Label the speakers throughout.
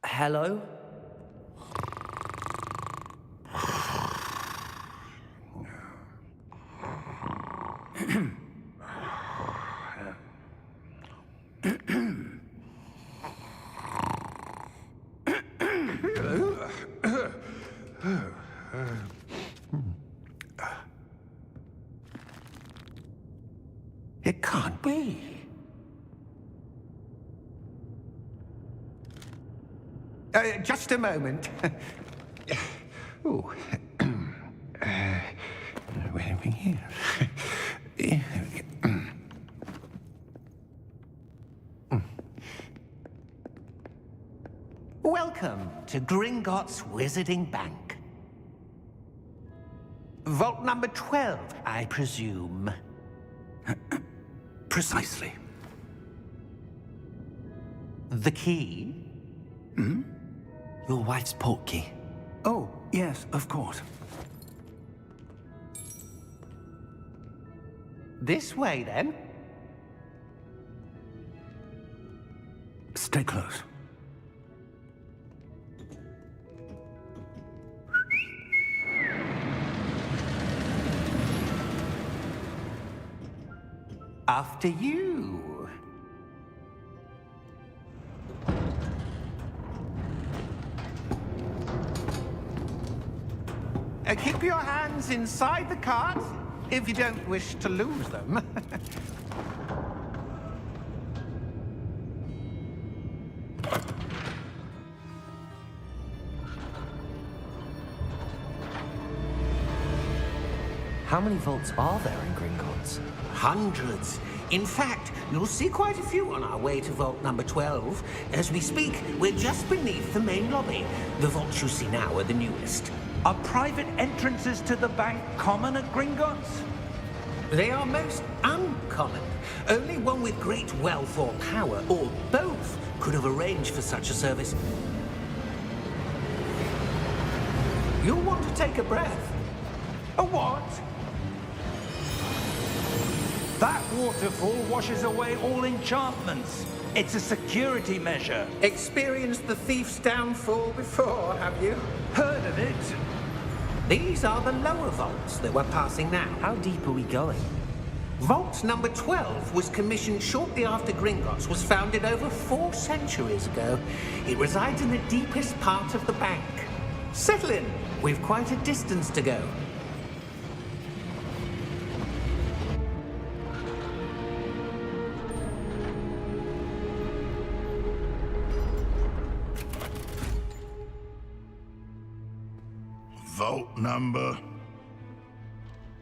Speaker 1: Hello?
Speaker 2: It can't be. Just a moment. Oh. Wait a minute. Welcome to Gringotts Wizarding Bank. Vault number 12, I presume.
Speaker 3: Precisely.
Speaker 2: The key?
Speaker 3: Hmm? Your wife's portkey. Oh, yes, of course.
Speaker 2: This way, then.
Speaker 3: Stay close.
Speaker 2: After you. Keep your hands inside the cart if you don't wish to lose them.
Speaker 1: How many vaults are there in Gringotts?
Speaker 2: Hundreds. In fact, you'll see quite a few on our way to vault number 12. As we speak, we're just beneath the main lobby. The vaults you see now are the newest.
Speaker 4: Are private entrances to the bank common at Gringotts?
Speaker 2: They are most uncommon. Only one with great wealth or power, or both, could have arranged for such a service. You'll want to take a breath.
Speaker 4: A what? That waterfall washes away all enchantments. It's a security measure.
Speaker 2: Experienced the thief's downfall before, have you?
Speaker 4: Heard of it?
Speaker 2: These are the lower vaults that we're passing now.
Speaker 1: How deep are we going?
Speaker 2: Vault number 12 was commissioned shortly after Gringotts was founded over 4 centuries ago. It resides in the deepest part of the bank. Settle in. We've quite a distance to go.
Speaker 5: Vault number?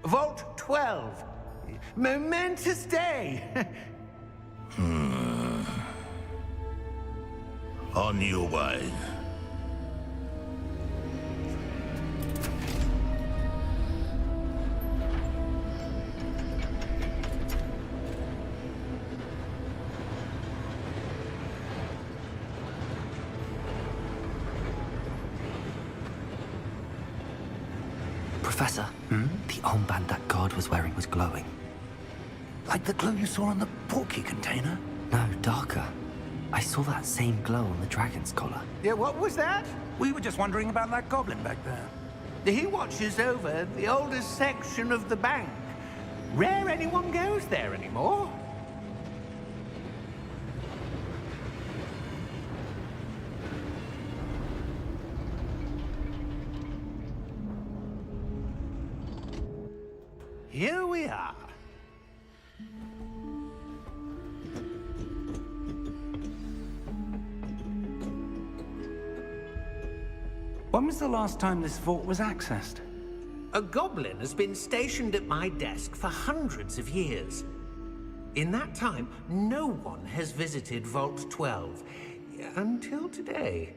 Speaker 2: Vault 12. Momentous day.
Speaker 5: On your way.
Speaker 3: Professor, the armband that guard was wearing was glowing.
Speaker 6: Like the glow you saw on the portkey container?
Speaker 3: No, darker. I saw that same glow on the dragon's collar.
Speaker 2: Yeah, what was that?
Speaker 4: We were just wondering about that goblin back there.
Speaker 2: He watches over the oldest section of the bank. Rare anyone goes there anymore. Here we are.
Speaker 4: When was the last time this vault was accessed?
Speaker 2: A goblin has been stationed at my desk for hundreds of years. In that time, no one has visited Vault 12 until today.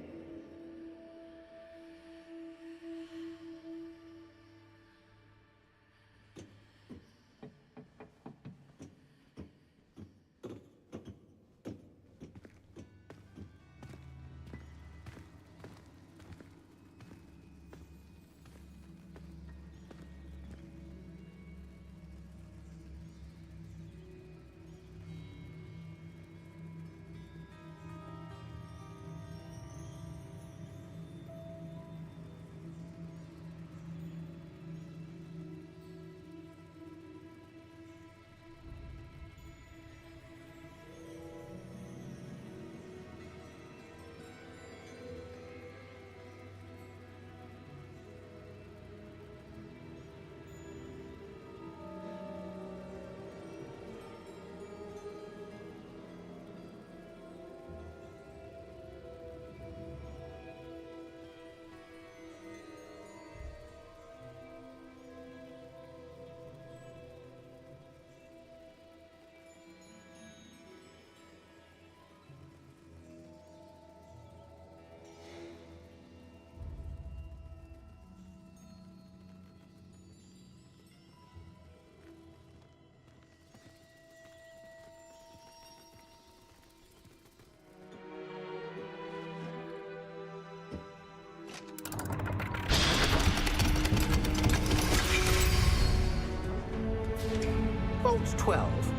Speaker 2: Vault 12.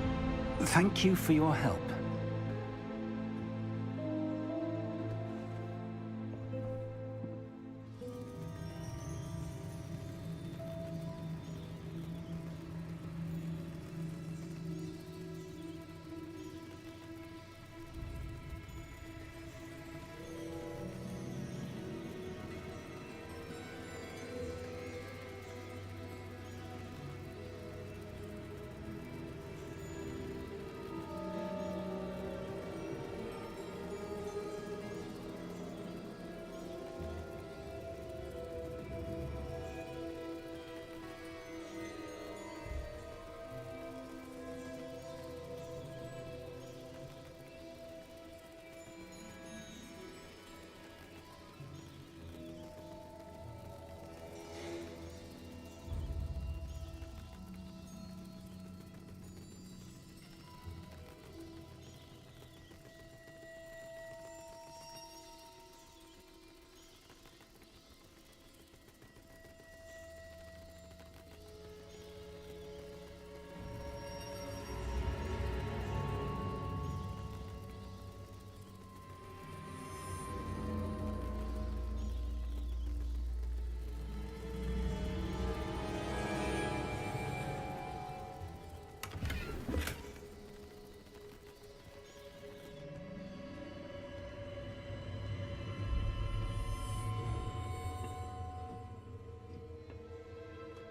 Speaker 4: Thank you for your help.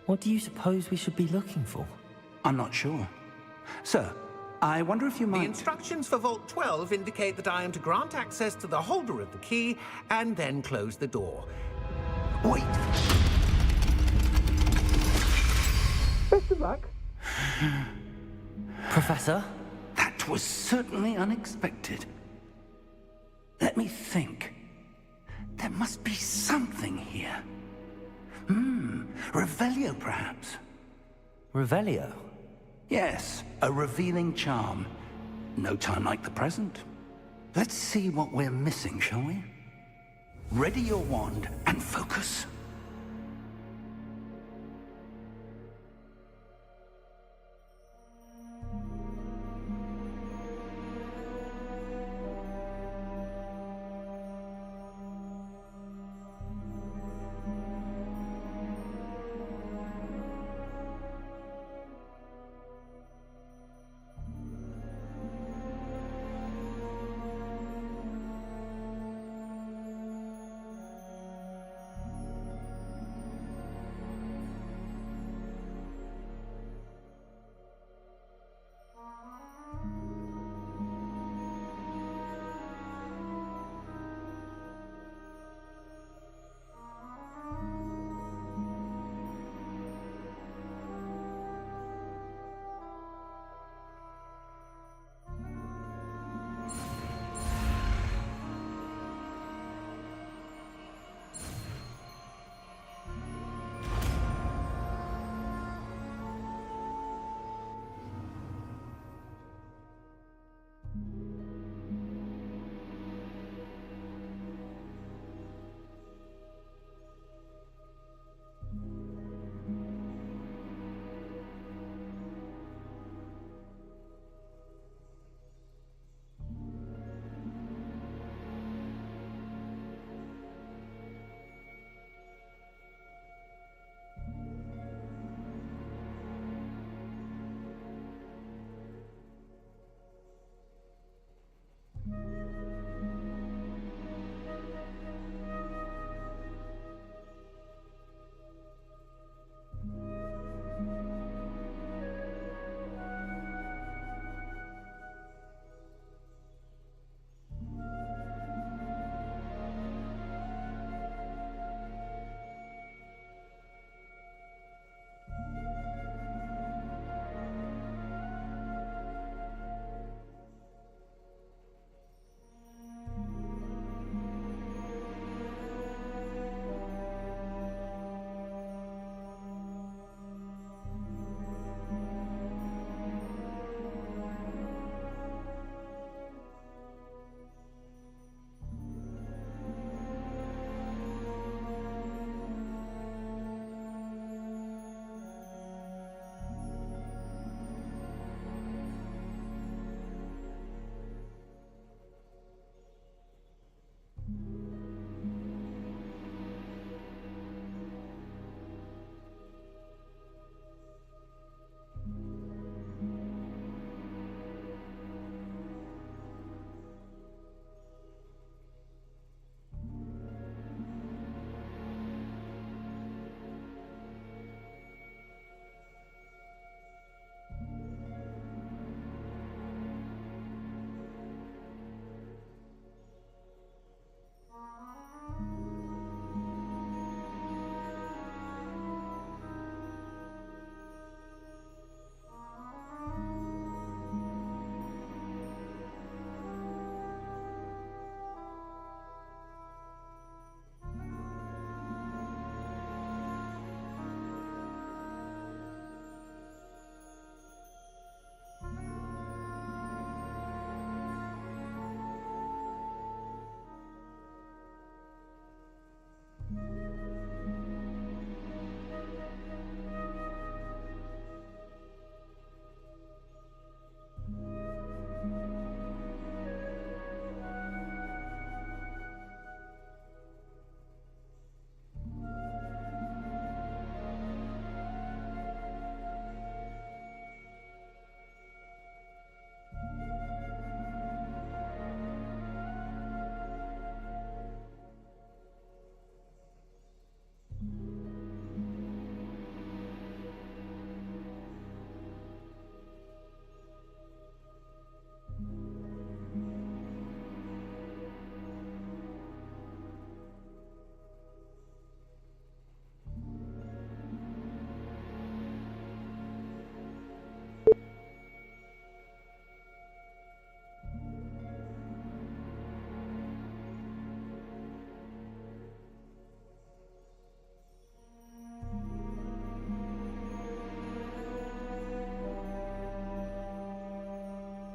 Speaker 1: What do you suppose we should be looking for?
Speaker 6: I'm not sure. Sir, I wonder if you
Speaker 2: The
Speaker 6: might...
Speaker 2: instructions for Vault 12 indicate that I am to grant access to the holder of the key and then close the door.
Speaker 6: Wait!
Speaker 2: Best of luck.
Speaker 1: Professor?
Speaker 6: That was certainly unexpected. Let me think. There must be something here. Revelio, perhaps?
Speaker 1: Revelio?
Speaker 6: Yes, a revealing charm. No time like the present. Let's see what we're missing, shall we? Ready your wand and focus.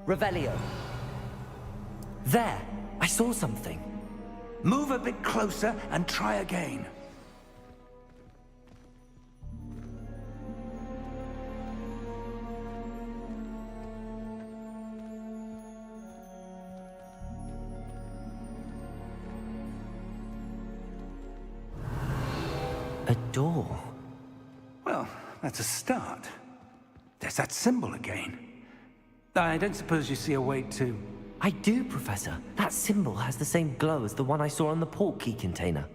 Speaker 1: Revelio. There! I saw something.
Speaker 6: Move a bit closer and try again.
Speaker 1: A door.
Speaker 6: Well, that's a start. There's that symbol again. I don't suppose you see a way to...
Speaker 1: I do, Professor. That symbol has the same glow as the one I saw on the portkey container.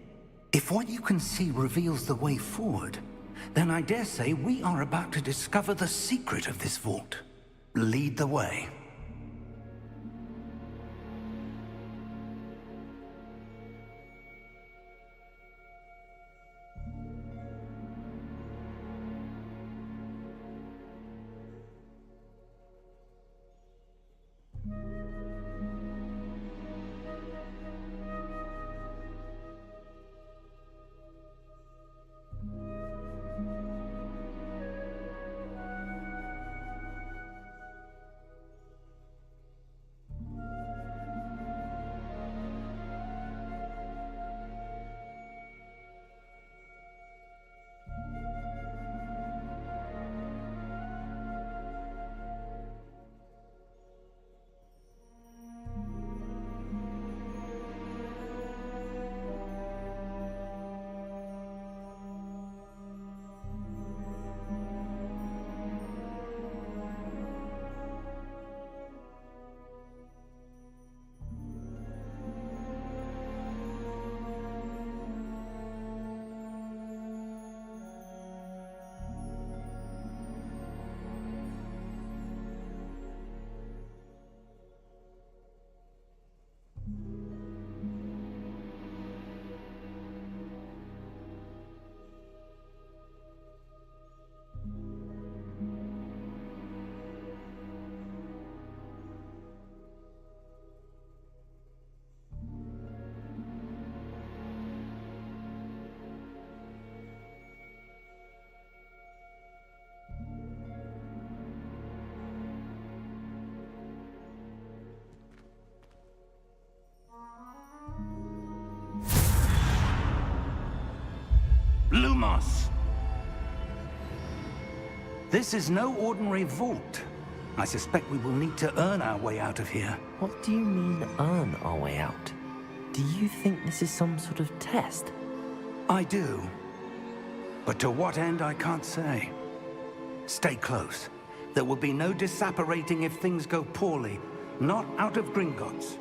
Speaker 6: If what you can see reveals the way forward, then I dare say we are about to discover the secret of this vault. Lead the way. Lumos! This is no ordinary vault. I suspect we will need to earn our way out of here.
Speaker 1: What do you mean, earn our way out? Do you think this is some sort of test?
Speaker 6: I do. But to what end, I can't say. Stay close. There will be no disapparating if things go poorly. Not out of Gringotts.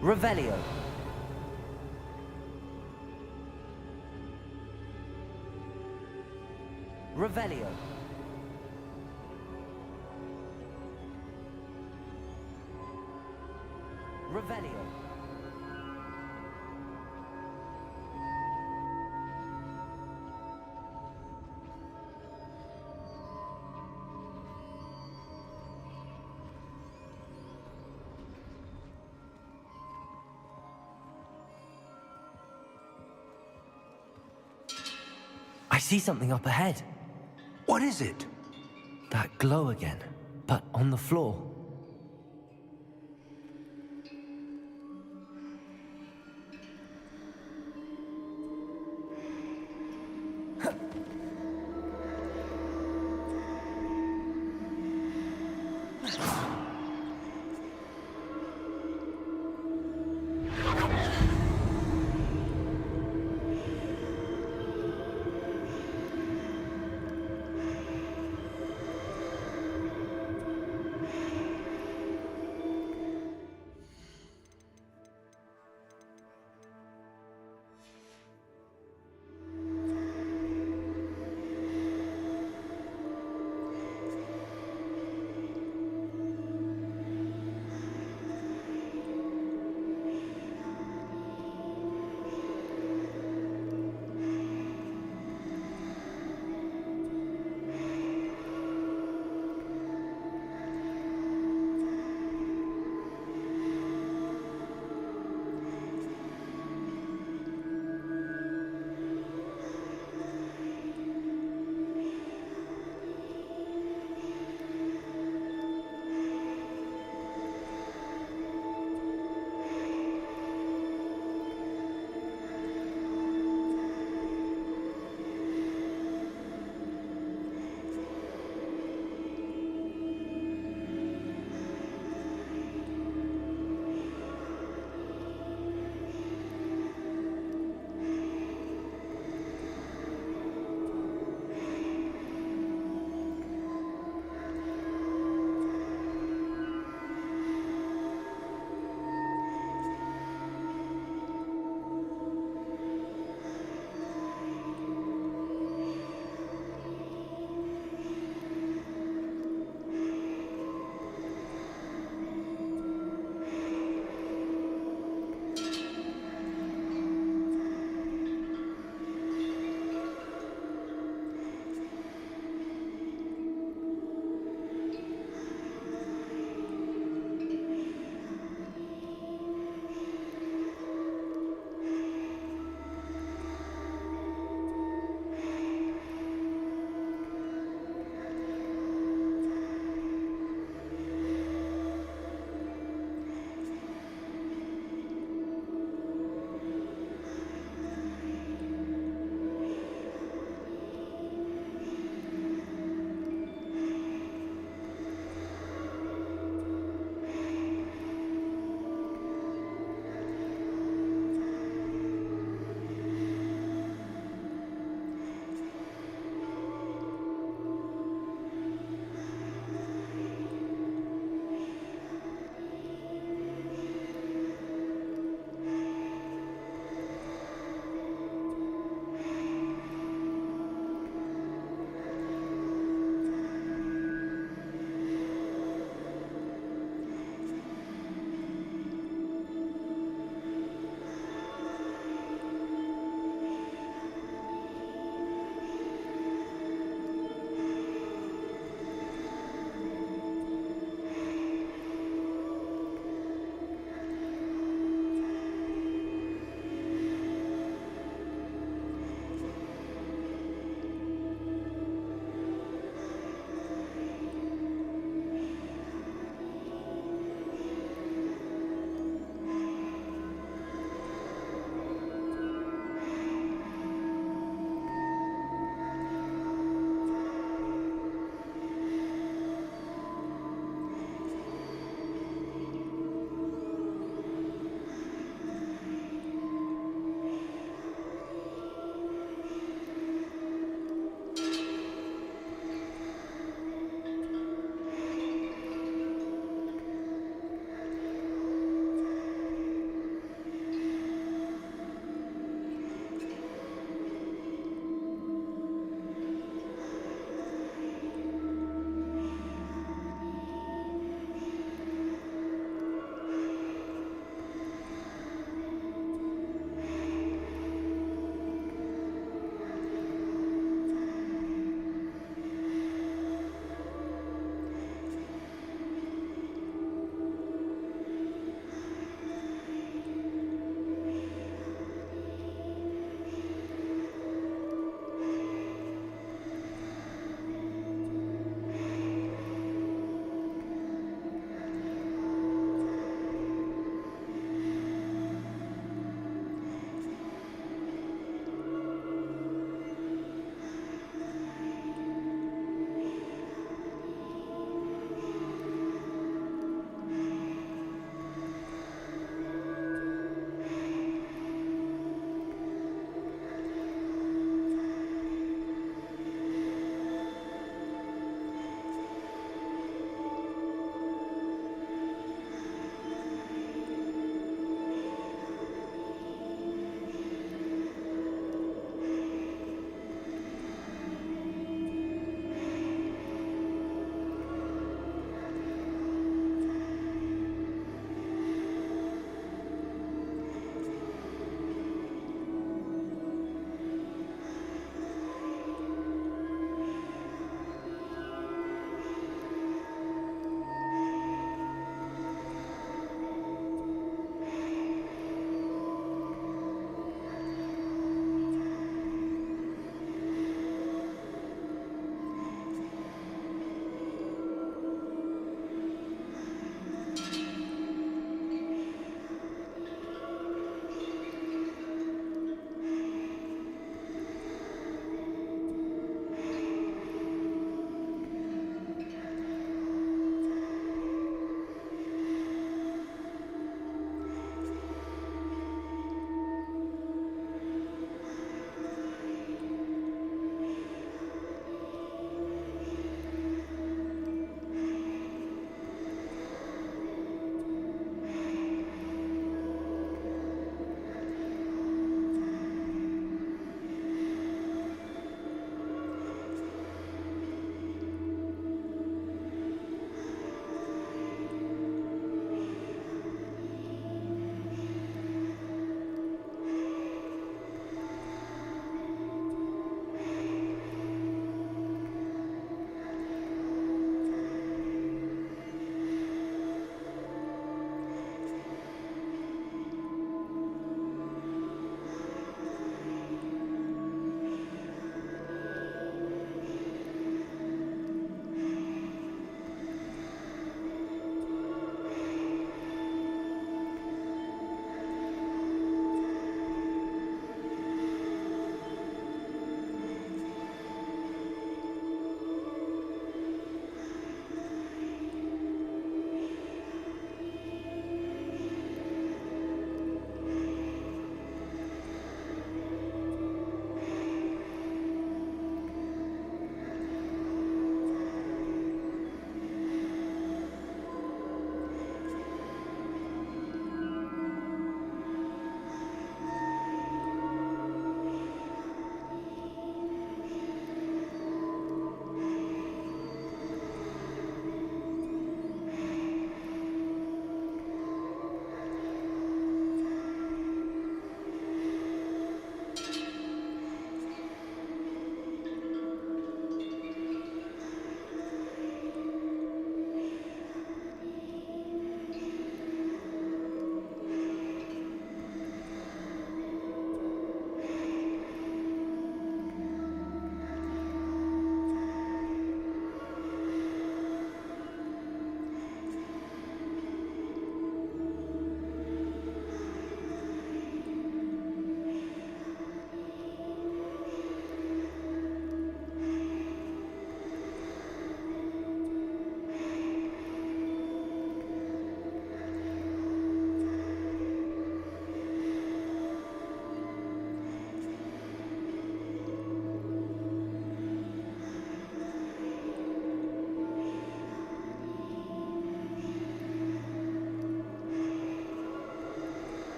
Speaker 1: Revelio. Revelio. Revelio.
Speaker 3: I see something up ahead.
Speaker 6: What is it?
Speaker 3: That glow again, but on the floor.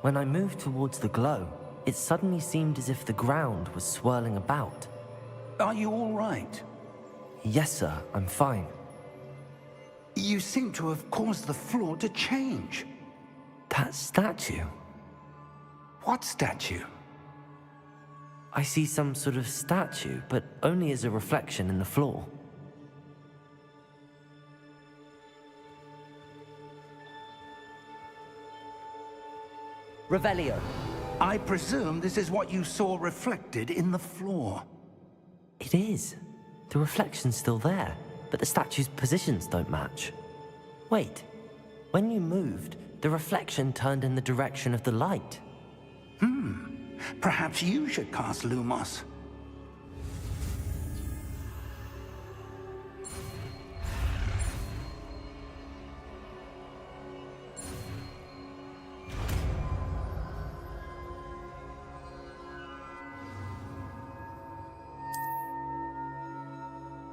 Speaker 1: When I moved towards the glow, it suddenly seemed as if the ground was swirling about.
Speaker 6: Are you all right?
Speaker 1: Yes, sir, I'm fine.
Speaker 6: You seem to have caused the floor to change.
Speaker 1: That statue?
Speaker 6: What statue?
Speaker 1: I see some sort of statue, but only as a reflection in the floor.
Speaker 7: Revelio.
Speaker 6: I presume this is what you saw reflected in the floor.
Speaker 1: It is. The reflection's still there, but the statue's positions don't match. Wait, when you moved, the reflection turned in the direction of the light.
Speaker 6: Perhaps you should cast Lumos.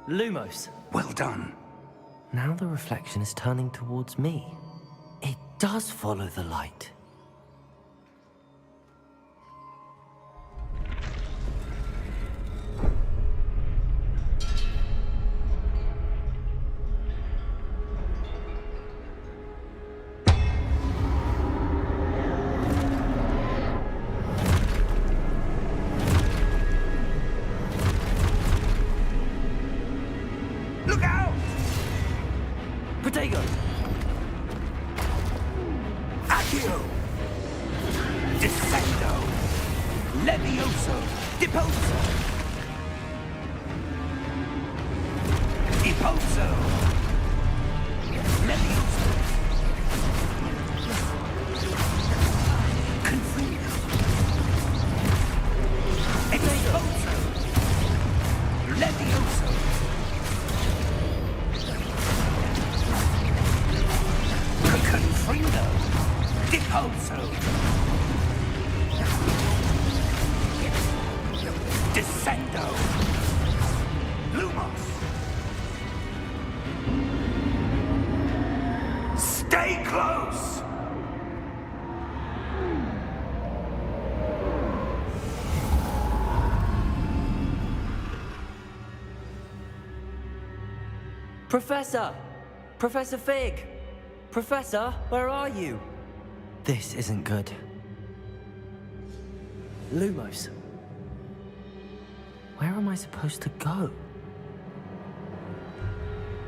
Speaker 1: Lumos.
Speaker 6: Well done.
Speaker 1: Now the reflection is turning towards me. It does follow the light.
Speaker 6: Look out!
Speaker 1: Protego!
Speaker 6: Accio! Descendo! Levioso! Deposo! Deposo! Levioso! Confuso! Exposo! Levioso! Confrido! Deposo! Descendo! Lumos! Stay close!
Speaker 1: Professor! Professor Fig! Professor, where are you? This isn't good. Lumos. Where am I supposed to go?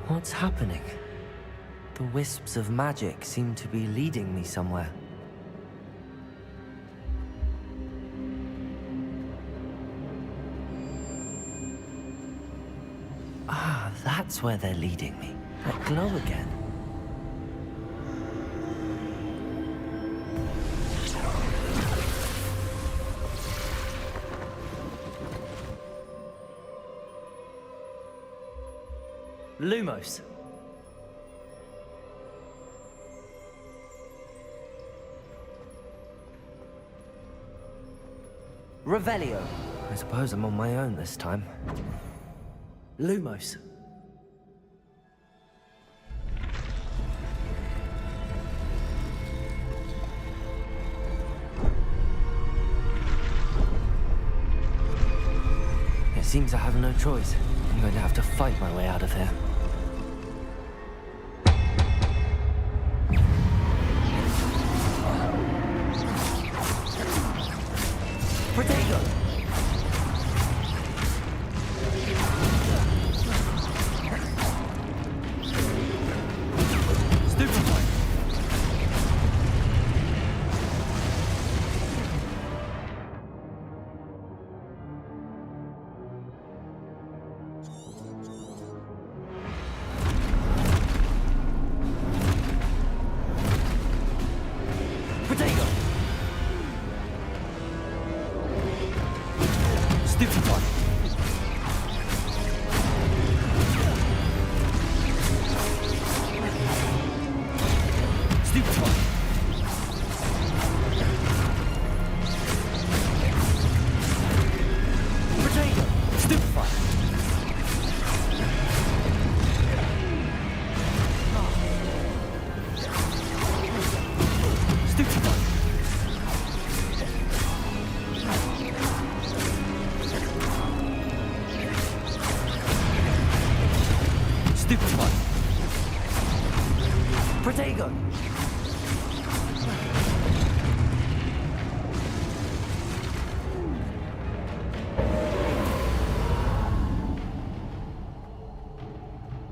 Speaker 1: What's happening? The wisps of magic seem to be leading me somewhere. Ah, that's where they're leading me. That glow again. Lumos. Revelio. I suppose I'm on my own this time. Lumos. It seems I have no choice. I'm going to have to fight my way out of here. Protego! Stupefy! Protego! Stupefy! Stupefy! Protego! Stupefy! Stupefy!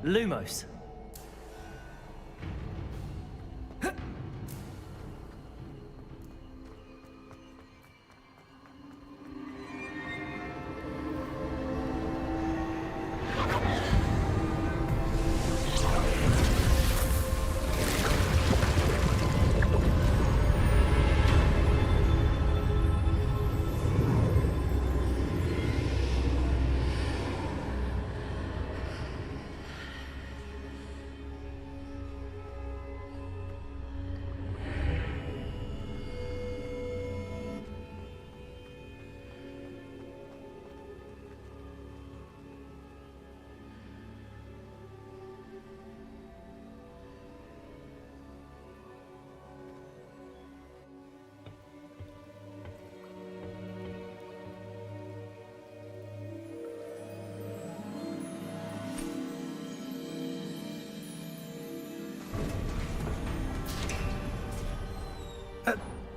Speaker 1: Lumos.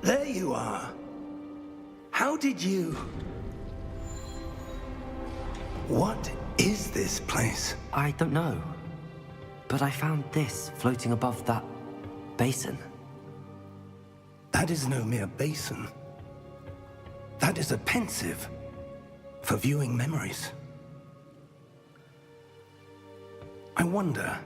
Speaker 6: There you are. How did you... What is this place?
Speaker 1: I don't know. But I found this floating above that basin.
Speaker 6: That is no mere basin. That is a pensive for viewing memories. I wonder...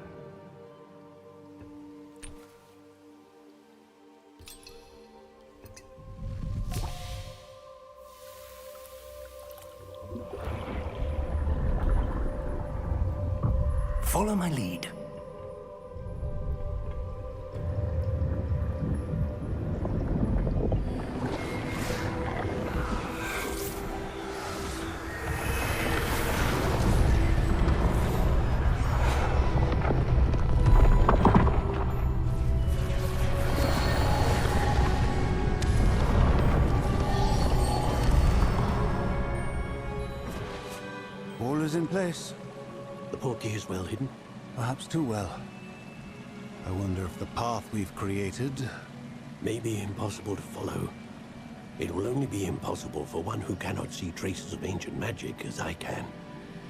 Speaker 6: Follow my lead.
Speaker 3: All is in place.
Speaker 7: The portkey is well hidden.
Speaker 3: Perhaps too well. I wonder if the path we've created...
Speaker 7: May be impossible to follow. It will only be impossible for one who cannot see traces of ancient magic as I can.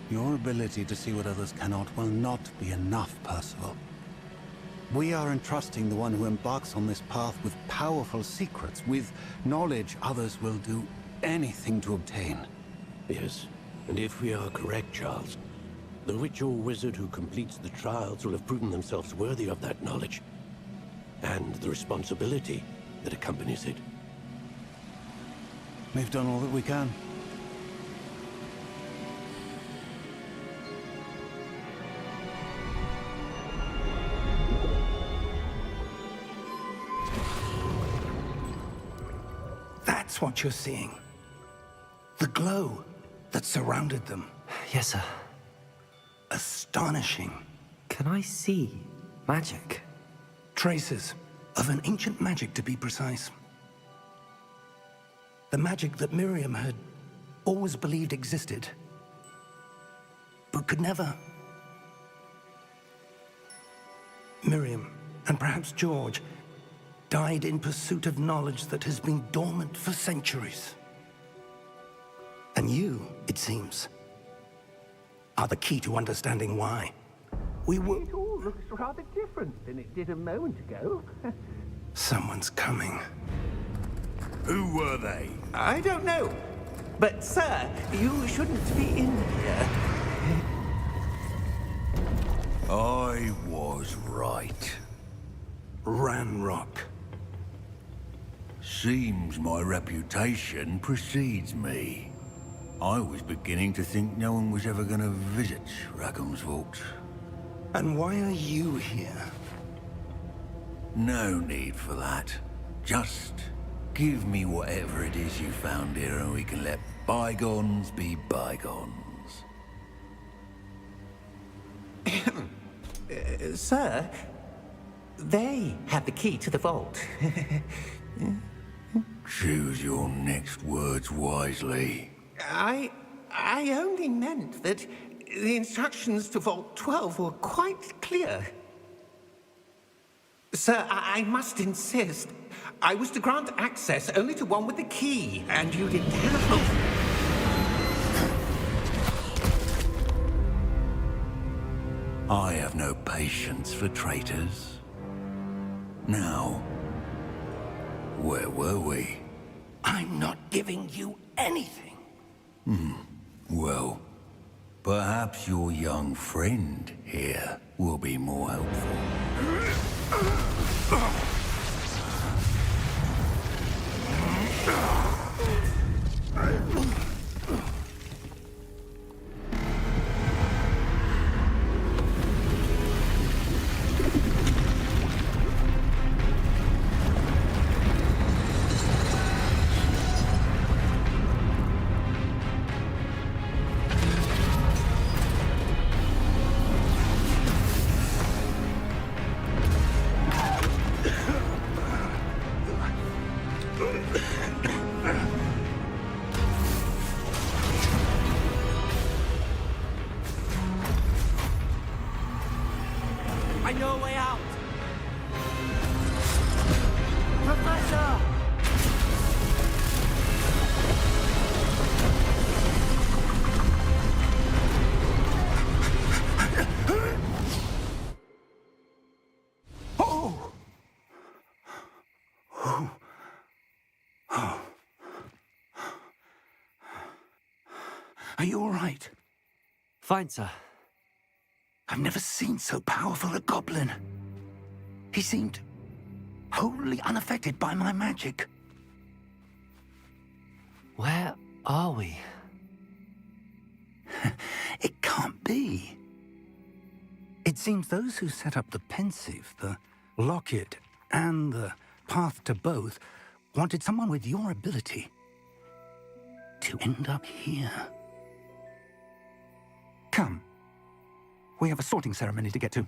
Speaker 3: Your ability to see what others cannot will not be enough, Percival. We are entrusting the one who embarks on this path with powerful secrets, with knowledge others will do anything to obtain.
Speaker 7: Yes, and if we are correct, Charles, the witch or wizard who completes the trials will have proven themselves worthy of that knowledge, and the responsibility that accompanies it.
Speaker 3: We've done all that we can.
Speaker 6: That's what you're seeing. The glow that surrounded them.
Speaker 1: Yes, sir.
Speaker 6: Astonishing.
Speaker 1: Can I see magic?
Speaker 6: Traces of an ancient magic, to be precise. The magic that Miriam had always believed existed, but could never. Miriam, and perhaps George, died in pursuit of knowledge that has been dormant for centuries. And you, it seems, are the key to understanding why. We were...
Speaker 2: It all looks rather different than it did a moment ago.
Speaker 6: Someone's coming.
Speaker 5: Who were they?
Speaker 2: I don't know. But, sir, you shouldn't be in here.
Speaker 5: I was right.
Speaker 6: Ranrock.
Speaker 5: Seems my reputation precedes me. I was beginning to think no one was ever going to visit Rackham's Vault.
Speaker 6: And why are you here?
Speaker 5: No need for that. Just give me whatever it is you found here and we can let bygones be bygones.
Speaker 2: Sir, they have the key to the vault.
Speaker 5: Choose your next words wisely.
Speaker 2: I only meant that the instructions to Vault 12 were quite clear. Sir, I must insist. I was to grant access only to one with the key, and you didn't have...
Speaker 5: I have no patience for traitors. Now, where were we?
Speaker 6: I'm not giving you anything.
Speaker 5: Well, perhaps your young friend here will be more helpful.
Speaker 1: I know a way out! Professor!
Speaker 6: Are you all right?
Speaker 1: Fine, sir.
Speaker 6: I've never seen so powerful a goblin. He seemed wholly unaffected by my magic.
Speaker 1: Where are we?
Speaker 6: It can't be. It seems those who set up the pensive, the locket, and the path to both wanted someone with your ability to end up here. Come. We have a sorting ceremony to get to.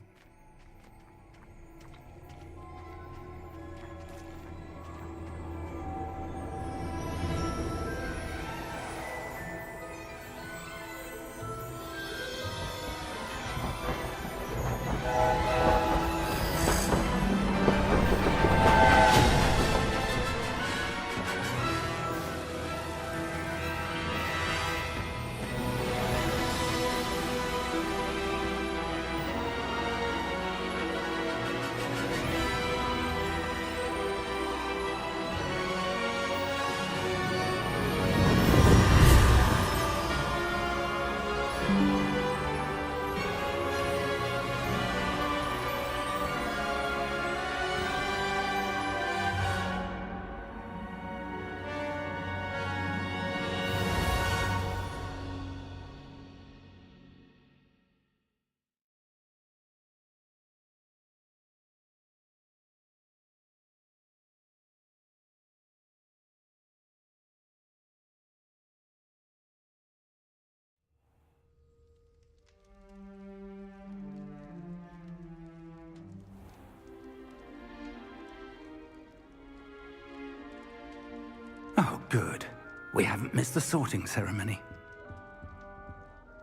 Speaker 6: Oh, good. We haven't missed the sorting ceremony.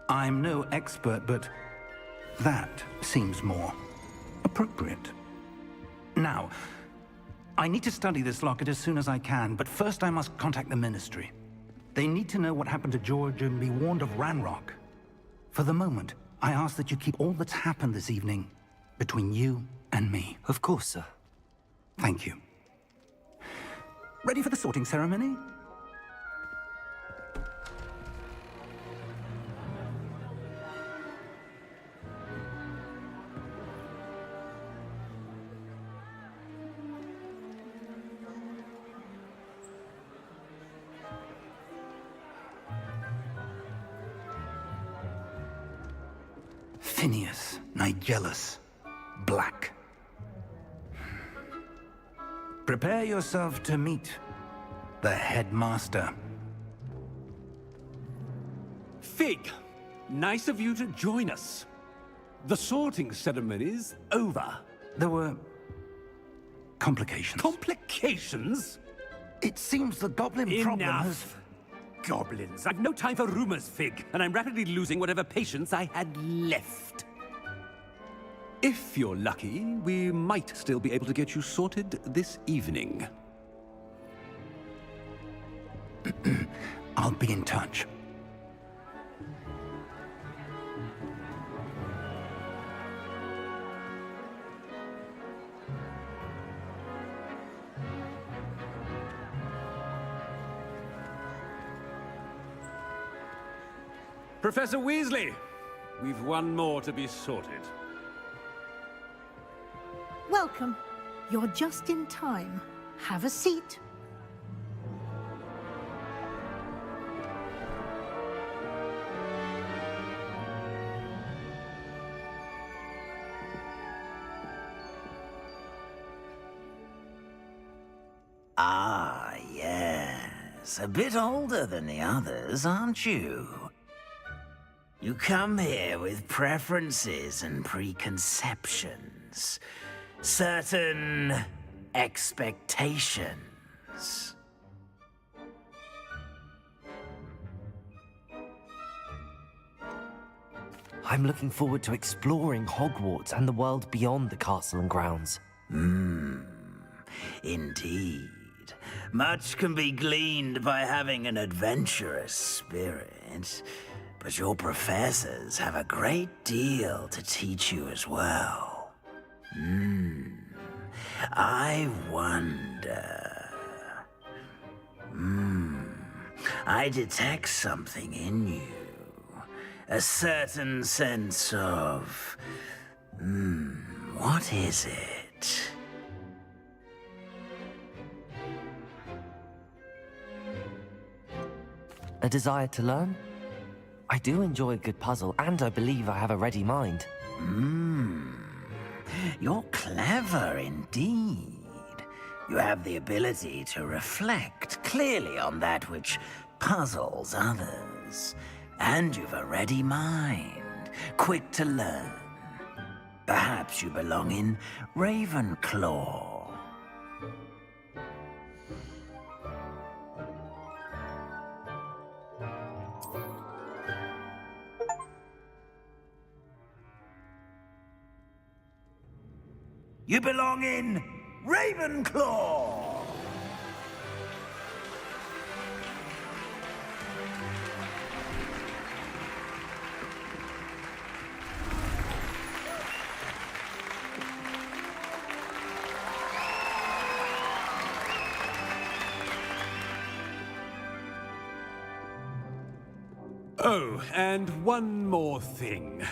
Speaker 6: I'm no expert, but that seems more appropriate. Now, I need to study this locket as soon as I can, but first I must contact the Ministry. They need to know what happened to George and be warned of Ranrock. For the moment, I ask that you keep all that's happened this evening between you and me.
Speaker 1: Of course, sir.
Speaker 6: Thank you. Ready for the sorting ceremony? Phineas, Nigellus, Black. Prepare yourself to meet the headmaster.
Speaker 8: Fig, nice of you to join us. The sorting ceremony's over.
Speaker 6: There were complications.
Speaker 8: Complications?
Speaker 6: It seems the goblin problem has...
Speaker 8: Enough. Goblins. I've no time for rumors, Fig, and I'm rapidly losing whatever patience I had left. If you're lucky, we might still be able to get you sorted this evening.
Speaker 6: I'll be in touch.
Speaker 8: Professor Weasley, we've one more to be sorted.
Speaker 9: Welcome. You're just in time. Have a seat.
Speaker 10: Ah, yes. A bit older than the others, aren't you? You come here with preferences and preconceptions. Certain expectations.
Speaker 1: I'm looking forward to exploring Hogwarts and the world beyond the castle and grounds.
Speaker 10: Indeed. Much can be gleaned by having an adventurous spirit, but your professors have a great deal to teach you as well. I wonder... I detect something in you. A certain sense of... what is it?
Speaker 1: A desire to learn? I do enjoy a good puzzle, and I believe I have a ready mind.
Speaker 10: You're clever indeed. You have the ability to reflect clearly on that which puzzles others. And you've a ready mind, quick to learn. Perhaps you belong in Ravenclaw. You belong in Ravenclaw!
Speaker 8: Oh, and one more thing.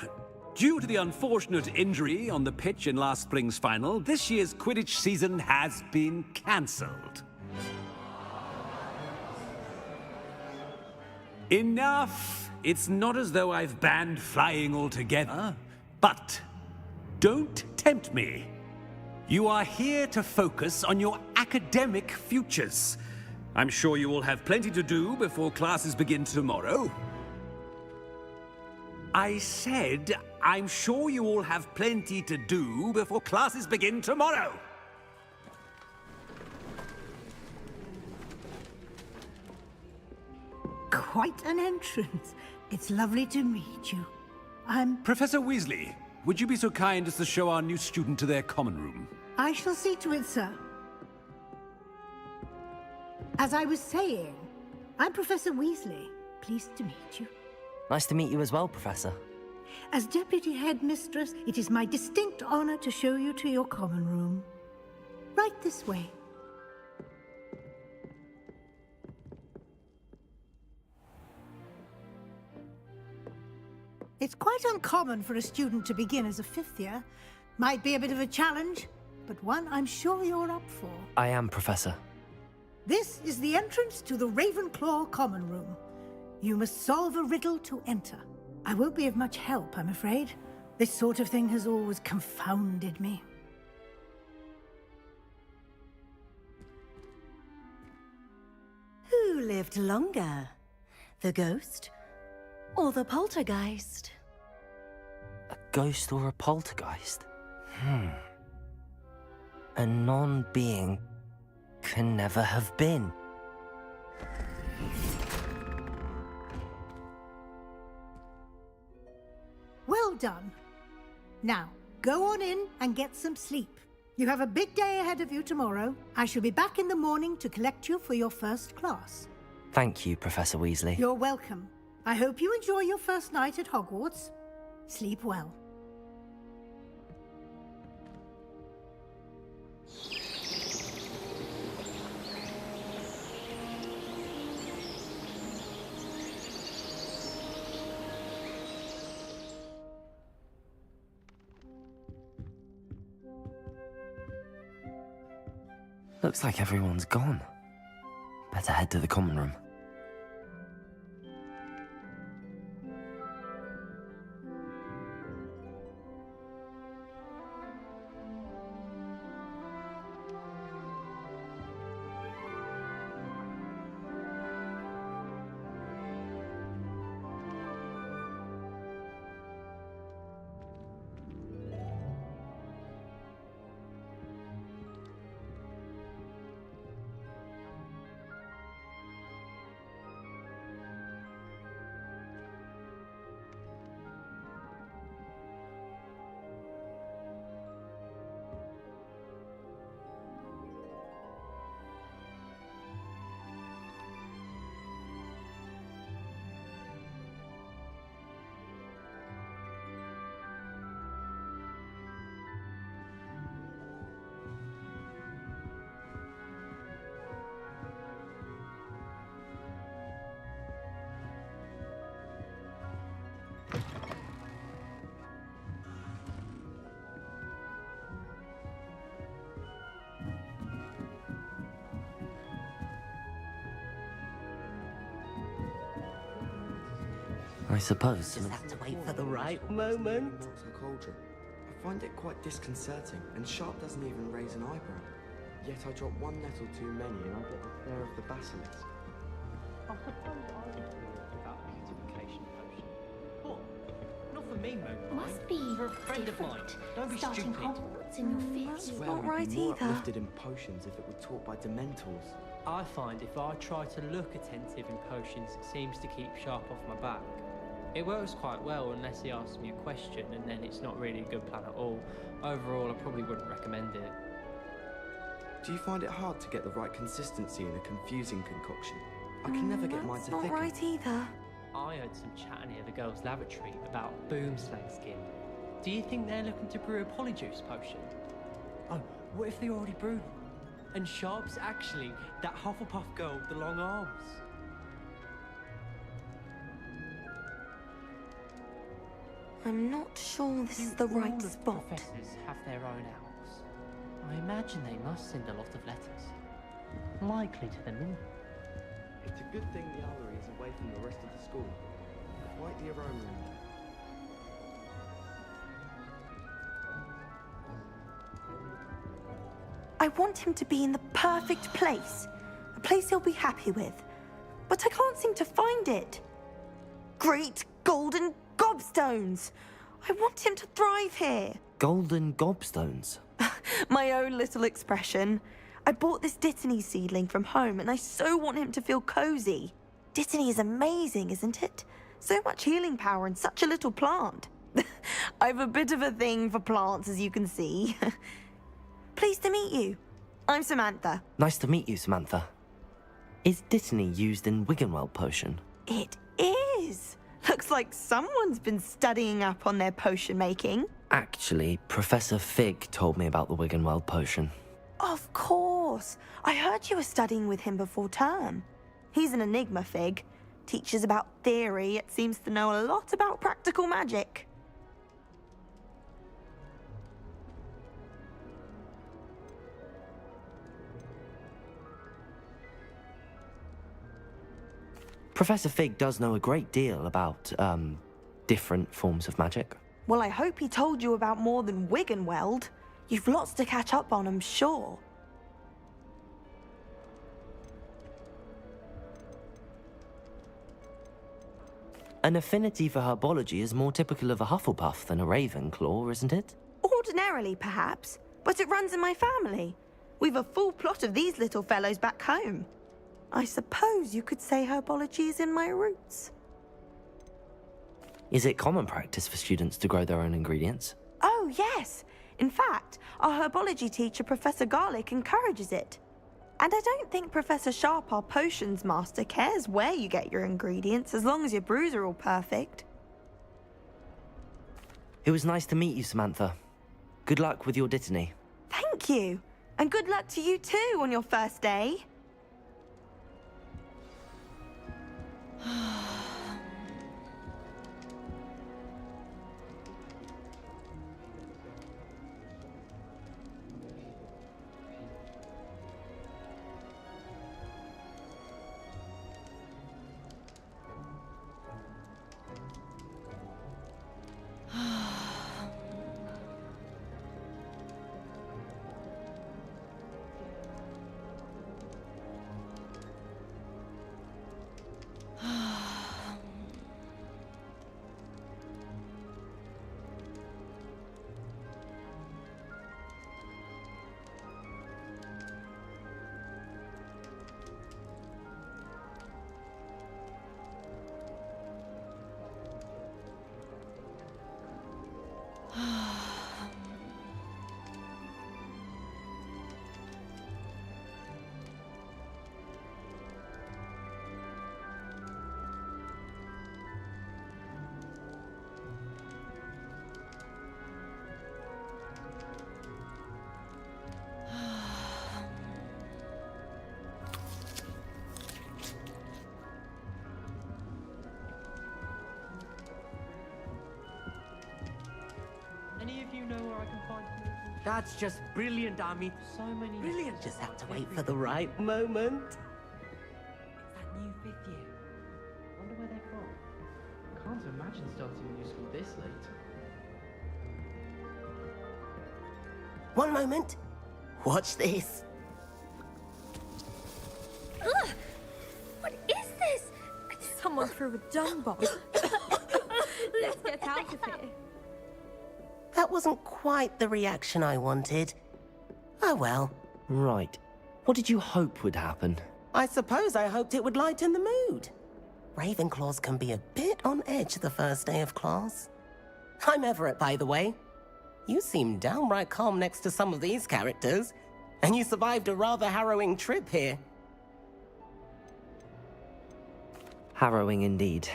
Speaker 8: Due to the unfortunate injury on the pitch in last spring's final, this year's Quidditch season has been cancelled. Enough! It's not as though I've banned flying altogether, but don't tempt me. You are here to focus on your academic futures. I'm sure you will have plenty to do before classes begin tomorrow. I said, I'm sure you all have plenty to do before classes begin tomorrow.
Speaker 9: Quite an entrance. It's lovely to meet you.
Speaker 8: Professor Weasley, would you be so kind as to show our new student to their common room?
Speaker 9: I shall see to it, sir. As I was saying, I'm Professor Weasley. Pleased to meet you.
Speaker 1: Nice to meet you as well, Professor.
Speaker 9: As Deputy Headmistress, it is my distinct honor to show you to your common room. Right this way. It's quite uncommon for a student to begin as a fifth year. Might be a bit of a challenge, but one I'm sure you're up for.
Speaker 1: I am, Professor.
Speaker 9: This is the entrance to the Ravenclaw common room. You must solve a riddle to enter. I won't be of much help, I'm afraid. This sort of thing has always confounded me.
Speaker 11: Who lived longer? The ghost or the poltergeist?
Speaker 1: A ghost or a poltergeist? A non-being can never have been.
Speaker 9: Well done. Now, go on in and get some sleep. You have a big day ahead of you tomorrow. I shall be back in the morning to collect you for your first class.
Speaker 1: Thank you, Professor Weasley.
Speaker 9: You're welcome. I hope you enjoy your first night at Hogwarts. Sleep well.
Speaker 1: Looks like everyone's gone. Better head to the common room. I suppose.
Speaker 12: Just have to wait for the right moment.
Speaker 13: Cauldron. I find it quite disconcerting, and Sharp doesn't even raise an eyebrow. Yet I drop one nettle too many, and I get the flair of the basilisk.
Speaker 14: I suppose I would talk about a beautification potion. What? Not for me, Mo.
Speaker 15: Must be
Speaker 14: for a friend of mine. Don't be
Speaker 15: starting
Speaker 14: stupid.
Speaker 15: Hogwarts in your fifth.
Speaker 13: It's not right either. Uplifted in potions if it were taught by Dementors.
Speaker 14: I find if I try to look attentive in potions, it seems to keep Sharp off my back. It works quite well unless he asks me a question, and then it's not really a good plan at all. Overall, I probably wouldn't recommend it.
Speaker 13: Do you find it hard to get the right consistency in a confusing concoction? I can never get mine to thicken.
Speaker 15: Not right either.
Speaker 14: I heard some chat near the girls' lavatory about boomslang skin. Do you think they're looking to brew a polyjuice potion? Oh, what if they already brewed one? And Sharp's actually that Hufflepuff girl with the long arms?
Speaker 15: I'm not sure this is the right spot.
Speaker 14: Professors have their own owls. I imagine they must send a lot of letters. Likely to them, isn't it?
Speaker 13: It's a good thing the owlery is away from the rest of the school. Quite the aroma in there.
Speaker 15: I want him to be in the perfect place. A place he'll be happy with. But I can't seem to find it. Great golden gobstones! I want him to thrive here.
Speaker 1: Golden gobstones?
Speaker 15: My own little expression. I bought this Dittany seedling from home and I so want him to feel cozy. Dittany is amazing, isn't it? So much healing power in such a little plant. I've a bit of a thing for plants, as you can see. Pleased to meet you. I'm Samantha.
Speaker 1: Nice to meet you, Samantha. Is Dittany used in Wiggenweld potion?
Speaker 15: It is. Looks like someone's been studying up on their potion making.
Speaker 1: Actually, Professor Fig told me about the Wiggenweld potion.
Speaker 15: Of course. I heard you were studying with him before term. He's an enigma, Fig. Teaches about theory, yet seems to know a lot about practical magic.
Speaker 1: Professor Fig does know a great deal about, different forms of magic.
Speaker 15: Well, I hope he told you about more than Wiggenweld. You've lots to catch up on, I'm sure.
Speaker 1: An affinity for herbology is more typical of a Hufflepuff than a Ravenclaw, isn't it?
Speaker 15: Ordinarily, perhaps, but it runs in my family. We've a full plot of these little fellows back home. I suppose you could say herbology is in my roots.
Speaker 1: Is it common practice for students to grow their own ingredients?
Speaker 15: Oh, yes. In fact, our herbology teacher, Professor Garlick, encourages it. And I don't think Professor Sharp, our potions master, cares where you get your ingredients, as long as your brews are all perfect.
Speaker 1: It was nice to meet you, Samantha. Good luck with your Dittany.
Speaker 15: Thank you. And good luck to you too on your first day.
Speaker 12: That's just brilliant, Ami.
Speaker 14: So many.
Speaker 12: Brilliant. Just have to wait for the right moment.
Speaker 14: It's that new 5th year. Wonder where they're from. Can't imagine starting a new school this late.
Speaker 12: One moment. Watch this.
Speaker 11: Ugh! What is this? Someone threw a dung bomb. Let's get out of here.
Speaker 12: That wasn't quite the reaction I wanted. Oh well.
Speaker 1: Right. What did you hope would happen?
Speaker 12: I suppose I hoped it would lighten the mood. Ravenclaws can be a bit on edge the first day of class. I'm Everett, by the way. You seem downright calm next to some of these characters, and you survived a rather harrowing trip here.
Speaker 1: Harrowing indeed.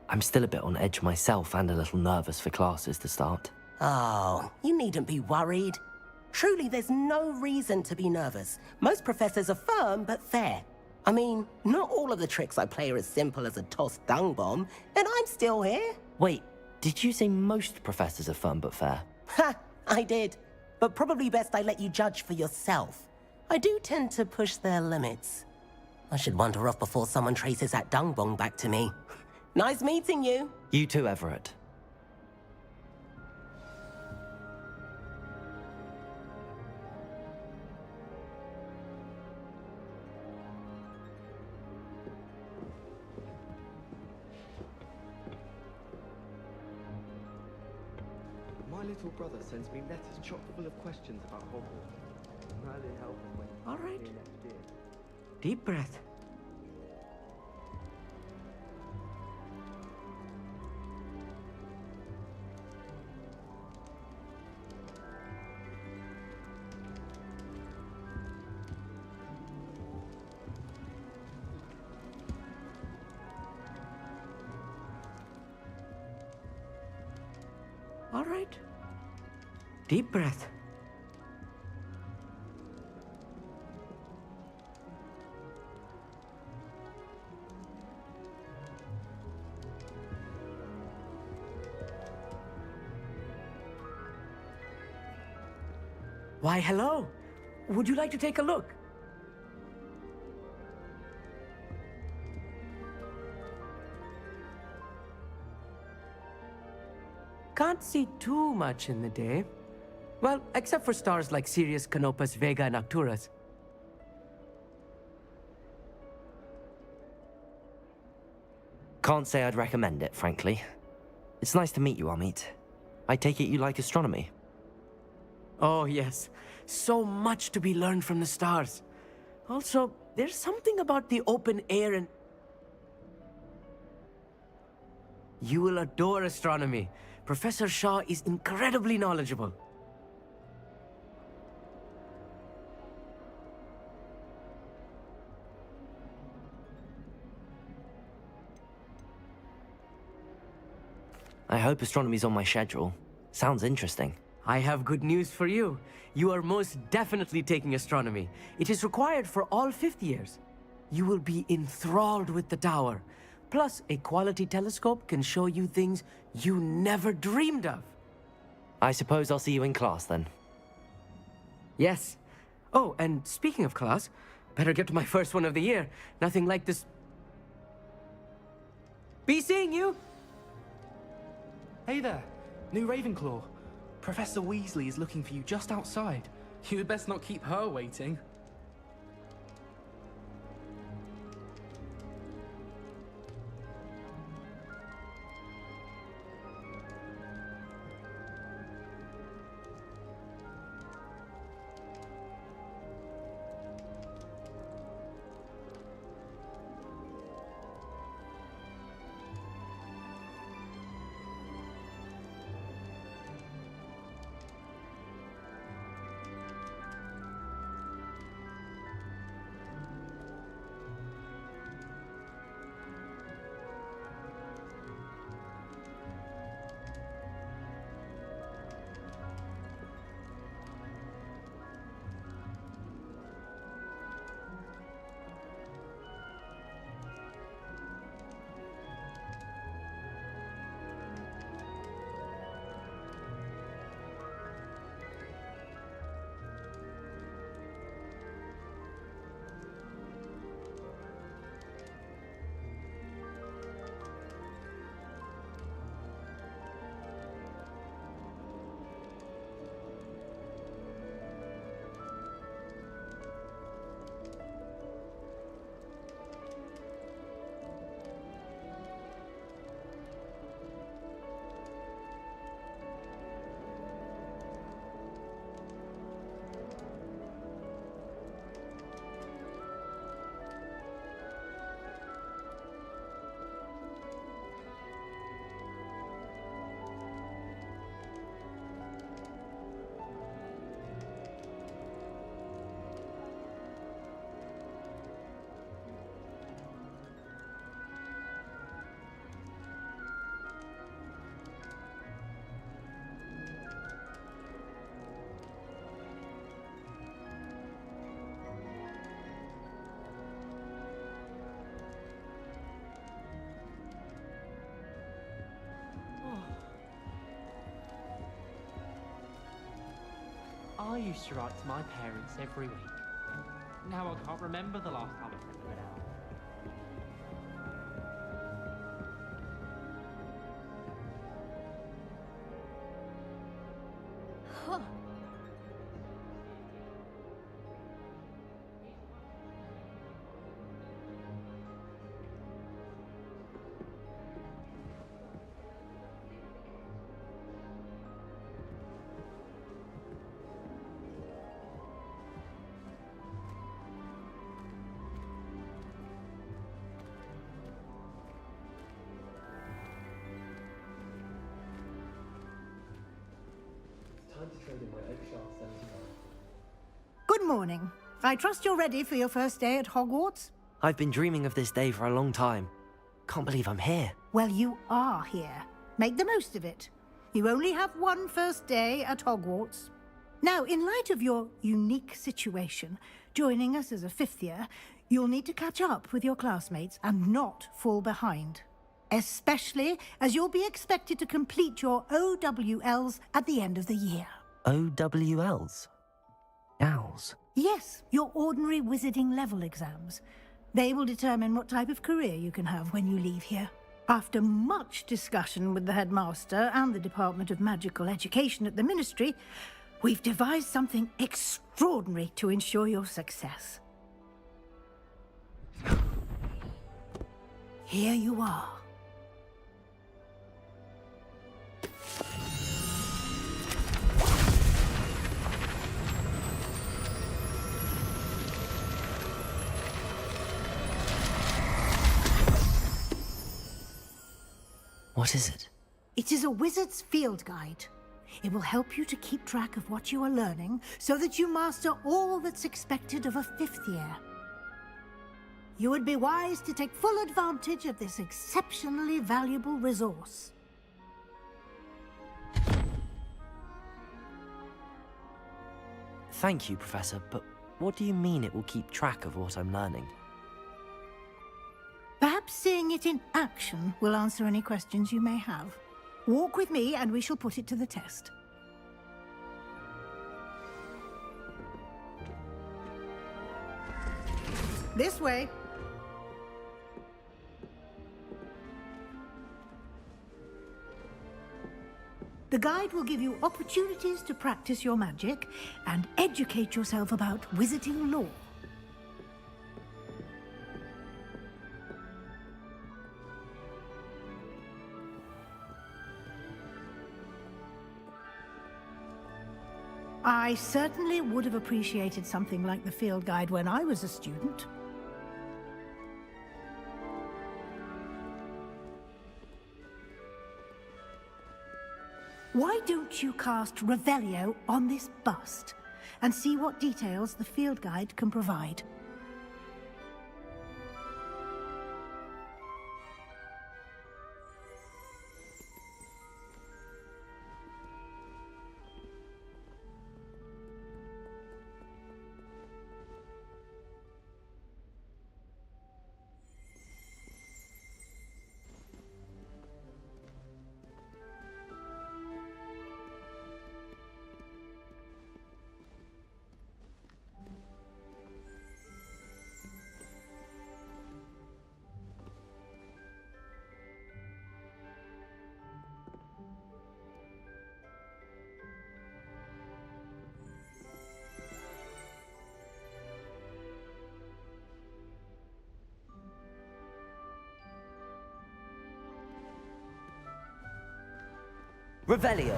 Speaker 1: I'm still a bit on edge myself and a little nervous for classes to start.
Speaker 12: Oh, you needn't be worried. Truly, there's no reason to be nervous. Most professors are firm but fair. I mean, not all of the tricks I play are as simple as a tossed dung bomb, and I'm still here.
Speaker 1: Wait, did you say most professors are firm but fair?
Speaker 12: Ha! I did. But probably best I let you judge for yourself. I do tend to push their limits. I should wander off before someone traces that dung bomb back to me. Nice meeting you.
Speaker 1: You too, Everett.
Speaker 13: My little brother sends me letters chock full of questions about Hogwarts. Rather help him when
Speaker 12: All right.
Speaker 13: next year.
Speaker 12: Deep breath. All right. Deep breath. Why, hello. Would you like to take a look? Can't see too much in the day. Well, except for stars like Sirius, Canopus, Vega, and Arcturus.
Speaker 1: Can't say I'd recommend it, frankly. It's nice to meet you, Amit. I take it you like astronomy?
Speaker 12: Oh, yes. So much to be learned from the stars. Also, there's something about the open air and... You will adore astronomy. Professor Shaw is incredibly knowledgeable.
Speaker 1: I hope astronomy's on my schedule. Sounds interesting.
Speaker 12: I have good news for you. You are most definitely taking astronomy. It is required for all 5th years. You will be enthralled with the tower. Plus, a quality telescope can show you things you never dreamed of.
Speaker 1: I suppose I'll see you in class then.
Speaker 12: Yes. Oh, and speaking of class, better get to my first one of the year. Nothing like this. Be seeing you!
Speaker 16: Hey there, new Ravenclaw. Professor Weasley is looking for you just outside. You had best not keep her waiting.
Speaker 14: used to write to my parents every week. Now I can't remember the last time I sent them it out.
Speaker 9: Huh.
Speaker 14: Time to trade in my eggshell 79.
Speaker 9: Good morning. I trust you're ready for your first day at Hogwarts?
Speaker 1: I've been dreaming of this day for a long time. Can't believe I'm here.
Speaker 9: Well, you are here. Make the most of it. You only have one first day at Hogwarts. Now, in light of your unique situation, joining us as a fifth year, you'll need to catch up with your classmates and not fall behind. Especially as you'll be expected to complete your OWLs at the end of the year.
Speaker 1: OWLs? Owls?
Speaker 9: Yes, your ordinary wizarding level exams. They will determine what type of career you can have when you leave here. After much discussion with the headmaster and the Department of Magical Education at the Ministry, we've devised something extraordinary to ensure your success. Here you are.
Speaker 1: What is it?
Speaker 9: It is a wizard's field guide. It will help you to keep track of what you are learning so that you master all that's expected of a fifth year. You would be wise to take full advantage of this exceptionally valuable resource.
Speaker 1: Thank you, Professor, but what do you mean it will keep track of what I'm learning?
Speaker 9: Perhaps seeing it in action will answer any questions you may have. Walk with me and we shall put it to the test. This way. The guide will give you opportunities to practice your magic and educate yourself about wizarding lore. I certainly would have appreciated something like the field guide when I was a student. Why don't you cast Revelio on this bust and see what details the field guide can provide?
Speaker 1: Revelio.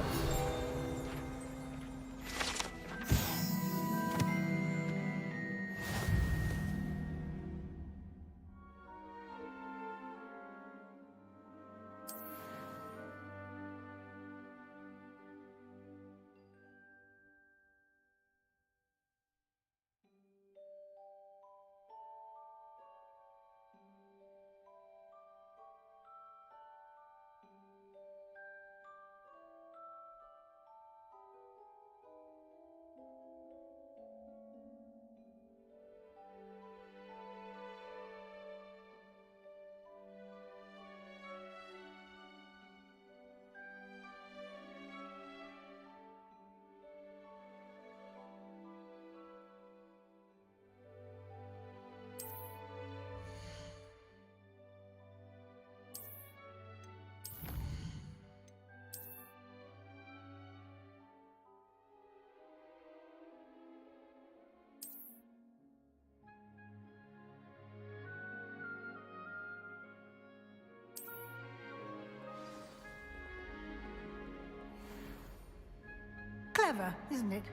Speaker 9: clever, isn't it?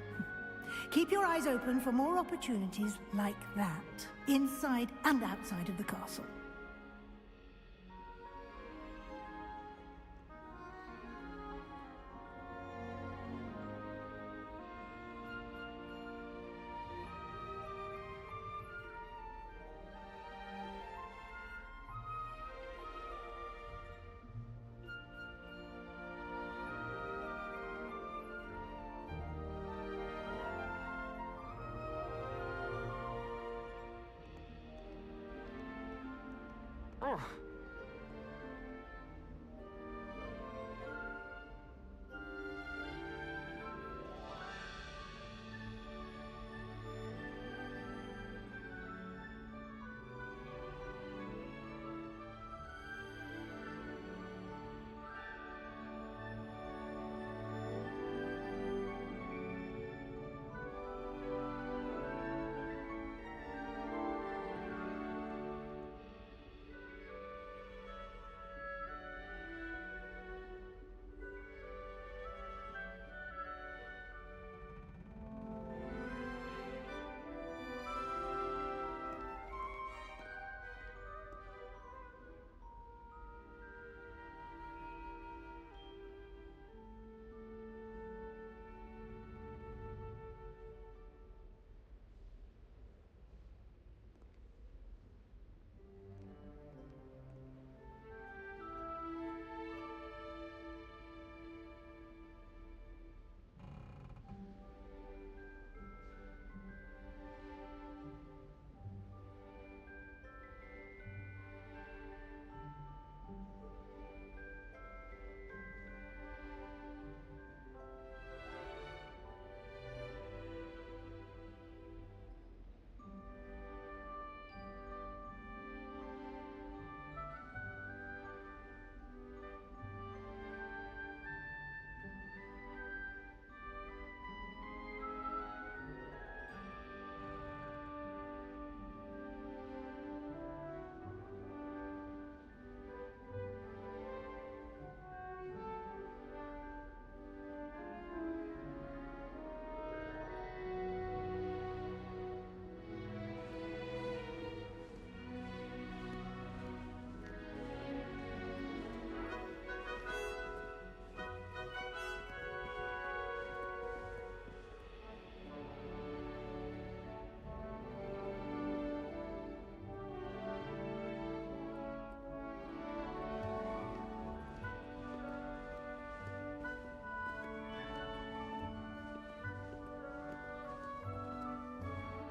Speaker 9: Keep your eyes open for more opportunities like that, inside and outside of the castle.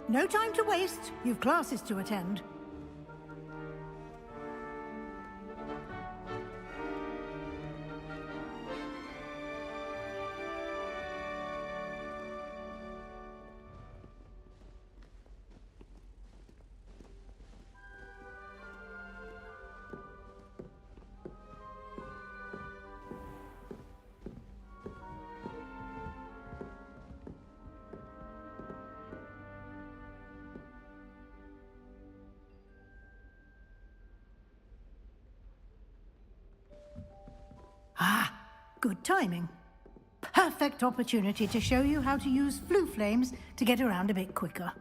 Speaker 9: No time to waste. You've classes to attend. Good timing. Perfect opportunity to show you how to use flue flames to get around a bit quicker.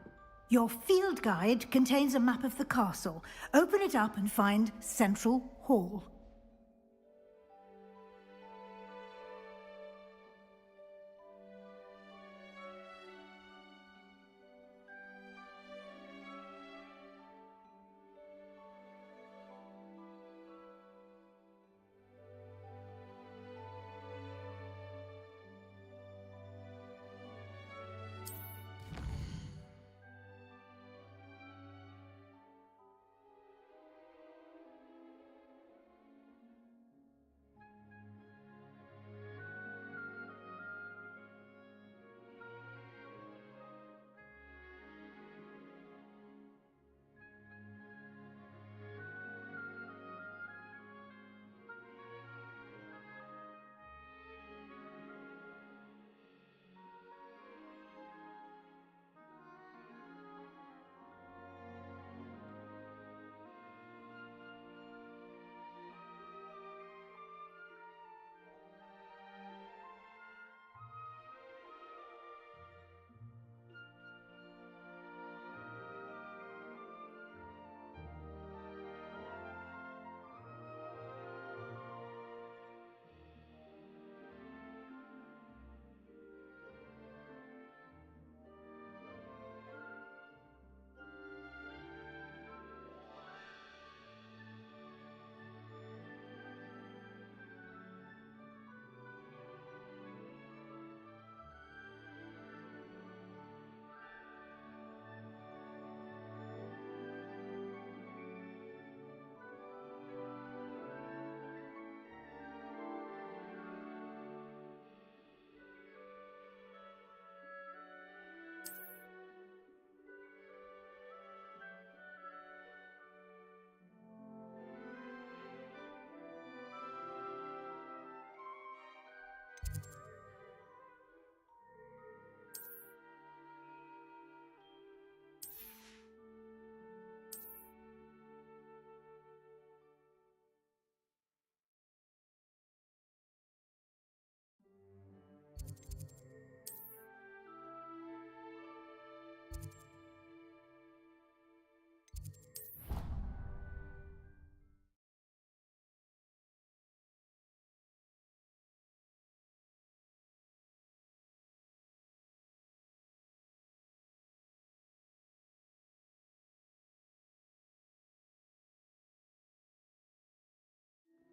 Speaker 9: Your field guide contains a map of the castle. Open it up and find Central Hall.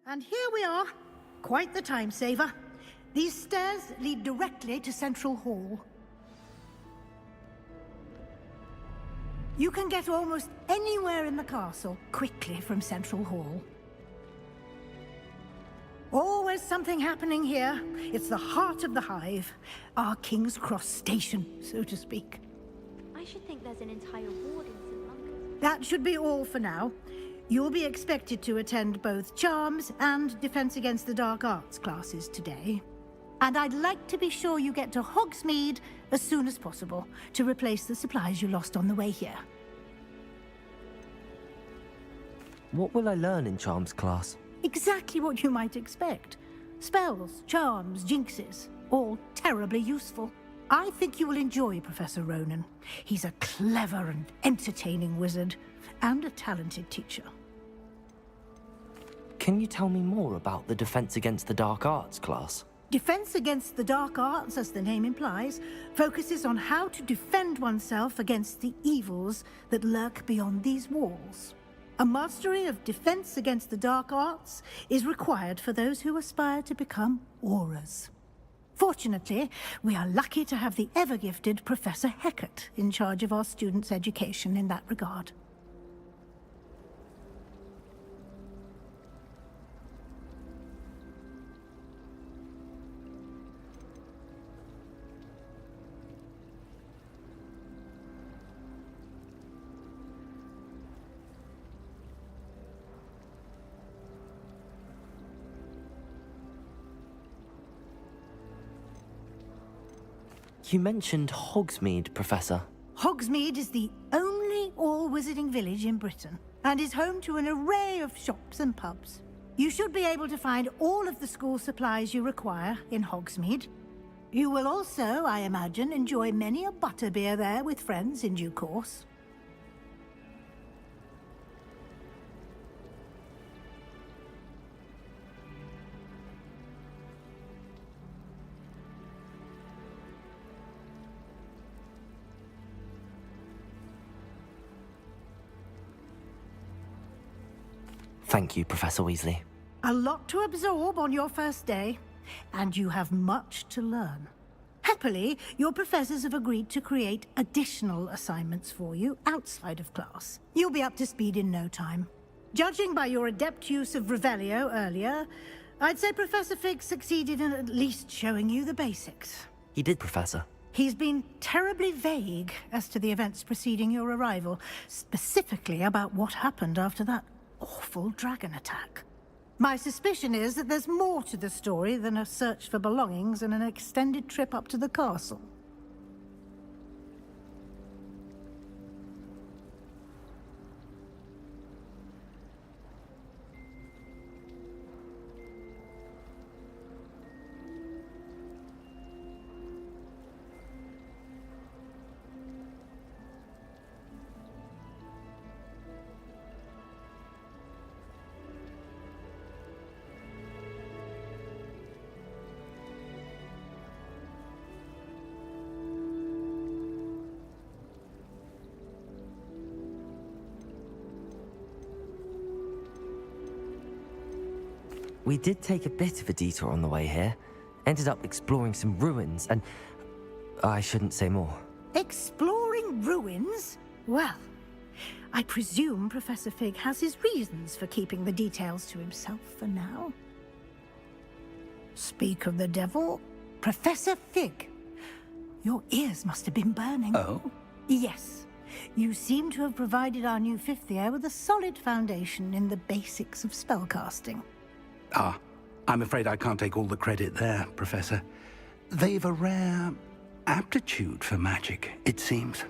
Speaker 9: And here we are. Quite the time saver. These stairs lead directly to Central Hall. You can get almost anywhere in the castle quickly from Central Hall. Always something happening here. It's the heart of the hive. Our King's Cross station, so to speak.
Speaker 11: I should think there's an entire ward in St. Mungo's.
Speaker 9: That should be all for now. You'll be expected to attend both Charms and Defense Against the Dark Arts classes today. And I'd like to be sure you get to Hogsmeade as soon as possible to replace the supplies you lost on the way here.
Speaker 1: What will I learn in Charms class?
Speaker 9: Exactly what you might expect. Spells, charms, jinxes, all terribly useful. I think you will enjoy Professor Ronan. He's a clever and entertaining wizard, and a talented teacher.
Speaker 1: Can you tell me more about the Defense Against the Dark Arts class?
Speaker 9: Defense Against the Dark Arts, as the name implies, focuses on how to defend oneself against the evils that lurk beyond these walls. A mastery of Defense Against the Dark Arts is required for those who aspire to become Aurors. Fortunately, we are lucky to have the ever-gifted Professor Hecat in charge of our students' education in that regard.
Speaker 1: You mentioned Hogsmeade, Professor.
Speaker 9: Hogsmeade is the only all-wizarding village in Britain, and is home to an array of shops and pubs. You should be able to find all of the school supplies you require in Hogsmeade. You will also, I imagine, enjoy many a butterbeer there with friends in due course.
Speaker 1: Thank you, Professor Weasley.
Speaker 9: A lot to absorb on your first day, and you have much to learn. Happily, your professors have agreed to create additional assignments for you outside of class. You'll be up to speed in no time. Judging by your adept use of Revelio earlier, I'd say Professor Fig succeeded in at least showing you the basics.
Speaker 1: He did, Professor.
Speaker 9: He's been terribly vague as to the events preceding your arrival, specifically about what happened after that awful dragon attack. My suspicion is that there's more to the story than a search for belongings and an extended trip up to the castle.
Speaker 1: We did take a bit of a detour on the way here. Ended up exploring some ruins and... I shouldn't say more.
Speaker 9: Exploring ruins? Well, I presume Professor Fig has his reasons for keeping the details to himself for now. Speak of the devil, Professor Fig. Your ears must have been burning.
Speaker 3: Oh?
Speaker 9: Yes. You seem to have provided our new fifth year with a solid foundation in the basics of spellcasting.
Speaker 6: Ah, I'm afraid I can't take all the credit there, Professor. They've a rare aptitude for magic, it seems.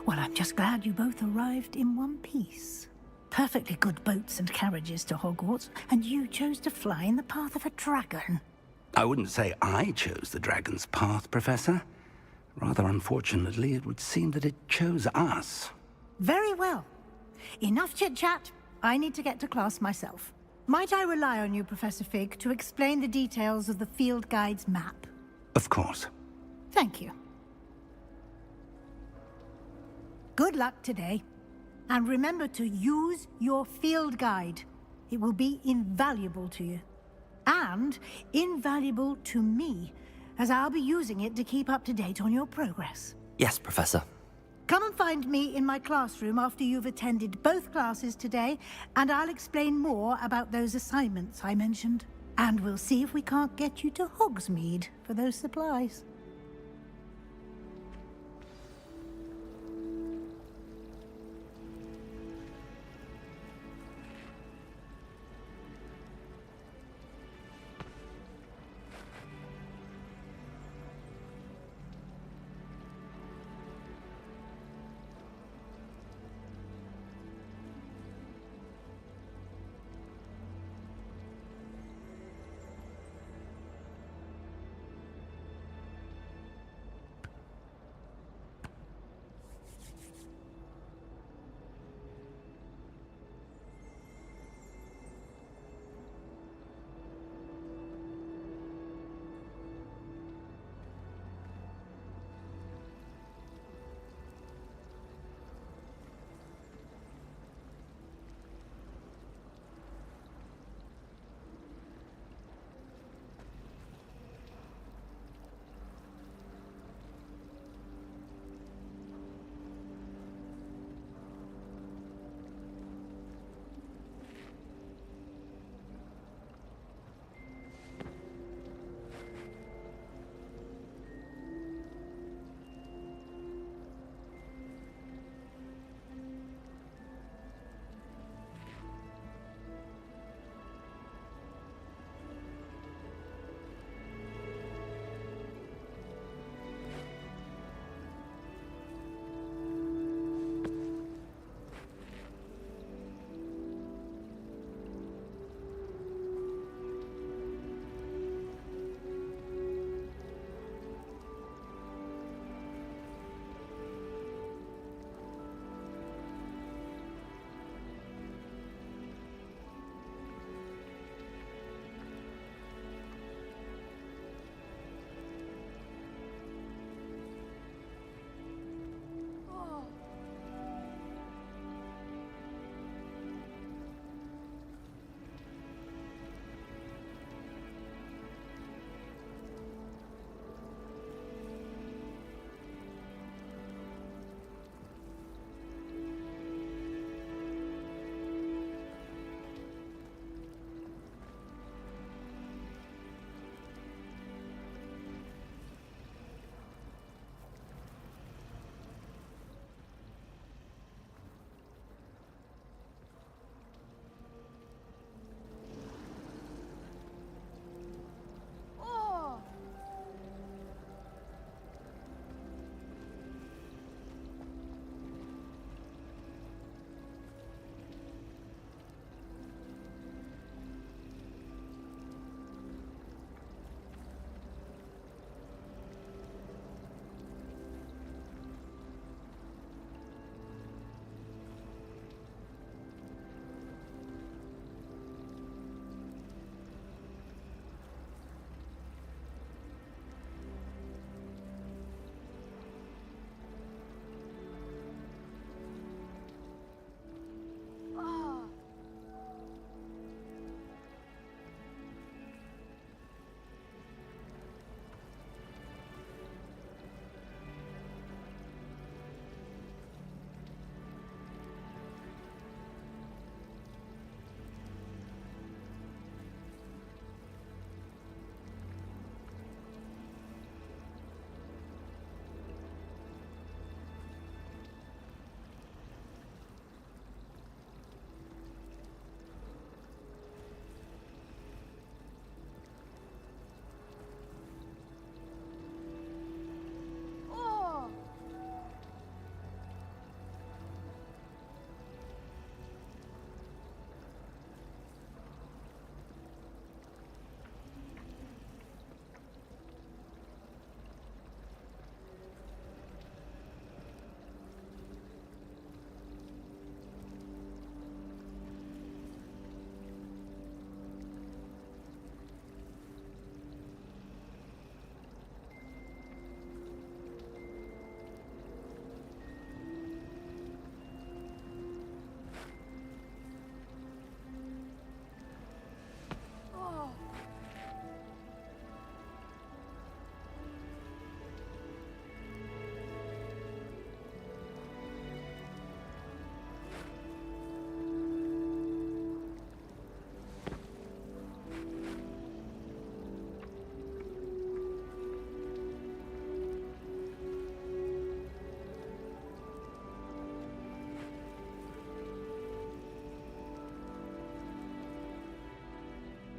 Speaker 9: Well, I'm just glad you both arrived in one piece. Perfectly good boats and carriages to Hogwarts, and you chose to fly in the path of a dragon.
Speaker 6: I wouldn't say I chose the dragon's path, Professor. Rather unfortunately, it would seem that it chose us.
Speaker 9: Very well. Enough chit-chat. I need to get to class myself. Might I rely on you, Professor Fig, to explain the details of the field guide's map?
Speaker 6: Of course.
Speaker 9: Thank you. Good luck today. And remember to use your field guide. It will be invaluable to you. And invaluable to me, as I'll be using it to keep up to date on your progress.
Speaker 1: Yes, Professor.
Speaker 9: Come and find me in my classroom after you've attended both classes today, and I'll explain more about those assignments I mentioned. And we'll see if we can't get you to Hogsmeade for those supplies.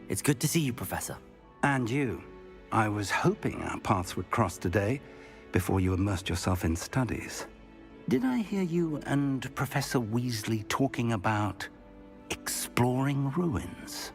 Speaker 1: It's good to see you, Professor.
Speaker 6: And you. I was hoping our paths would cross today, before you immersed yourself in studies. Did I hear you and Professor Weasley talking about exploring ruins?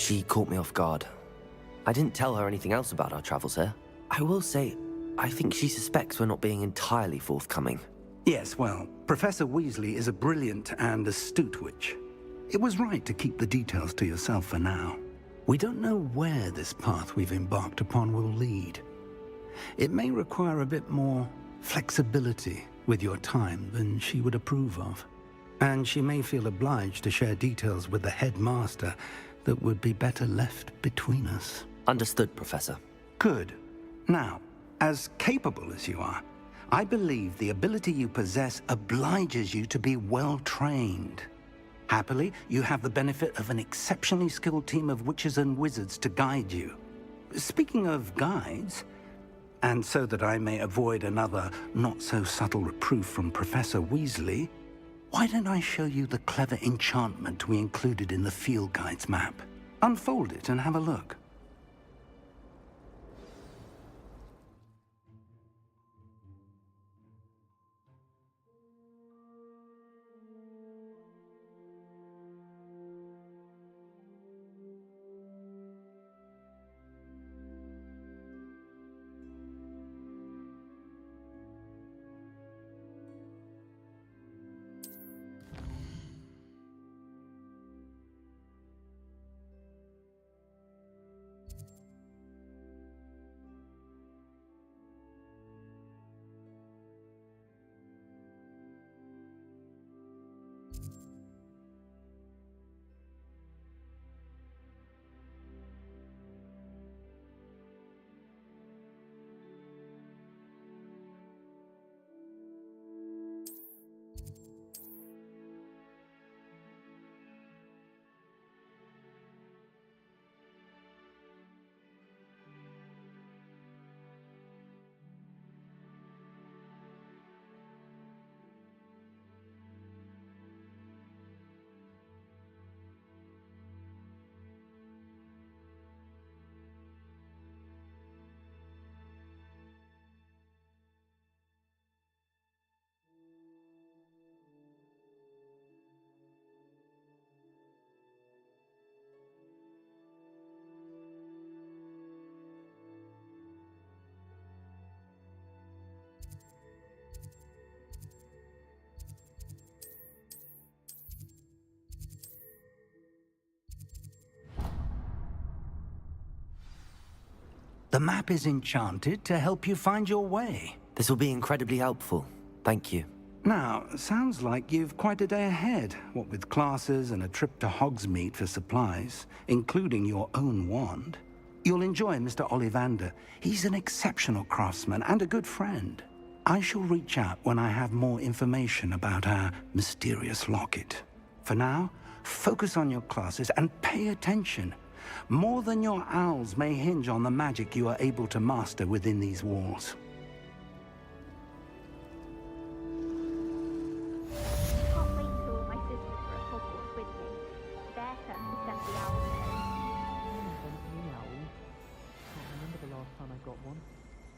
Speaker 1: She caught me off guard. I didn't tell her anything else about our travels here. I will say, I think she suspects we're not being entirely forthcoming.
Speaker 6: Yes, well, Professor Weasley is a brilliant and astute witch. It was right to keep the details to yourself for now. We don't know where this path we've embarked upon will lead. It may require a bit more flexibility with your time than she would approve of. And she may feel obliged to share details with the headmaster that would be better left between us.
Speaker 1: Understood, Professor.
Speaker 6: Good. Now, as capable as you are, I believe the ability you possess obliges you to be well trained. Happily, you have the benefit of an exceptionally skilled team of witches and wizards to guide you. Speaking of guides, and so that I may avoid another not-so-subtle reproof from Professor Weasley, why don't I show you the clever enchantment we included in the field guide's map? Unfold it and have a look. The map is enchanted to help you find your way.
Speaker 1: This will be incredibly helpful. Thank you.
Speaker 6: Now, sounds like you've quite a day ahead, what with classes and a trip to Hogsmeade for supplies, including your own wand. You'll enjoy Mr. Ollivander. He's an exceptional craftsman and a good friend. I shall reach out when I have more information about our mysterious locket. For now, focus on your classes and pay attention. More than your owls may hinge on the magic you are able to master within these walls.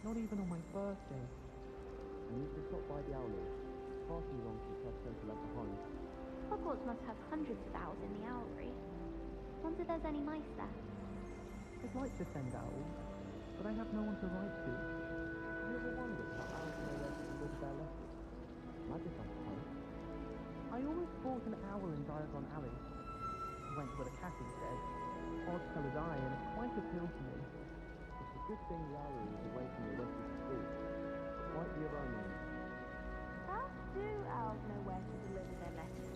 Speaker 16: Not even on my birthday. I need to stop by the owlet. Far too long since I've spent left behind.
Speaker 11: Hogwarts must have hundreds of owls in the owlery. Wonder if there's any mice there.
Speaker 16: I'd like to send owls, but I have no one to write to. Have you ever wondered how owls know where to deliver their letters? Magic, I suppose. I always bought an owl in Diagon Alley. Went where the cat instead. Odd-coloured eye, and it quite appealed to me. It's a good thing the owlery is away from the rest of the school. Quite the aroma.
Speaker 11: How do owls know where to deliver their letters?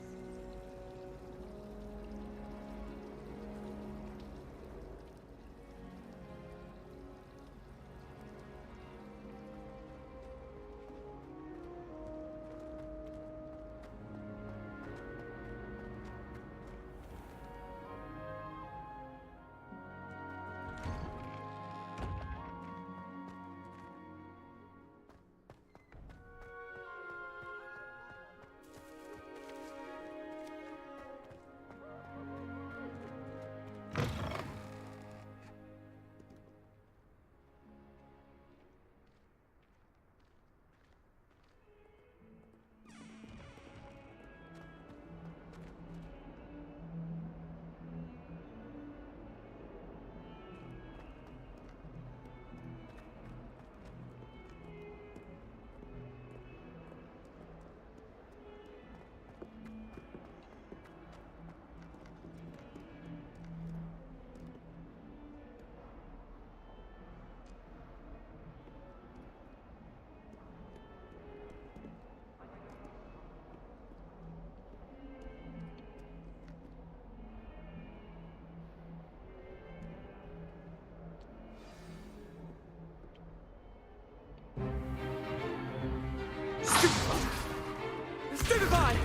Speaker 8: Stupefy!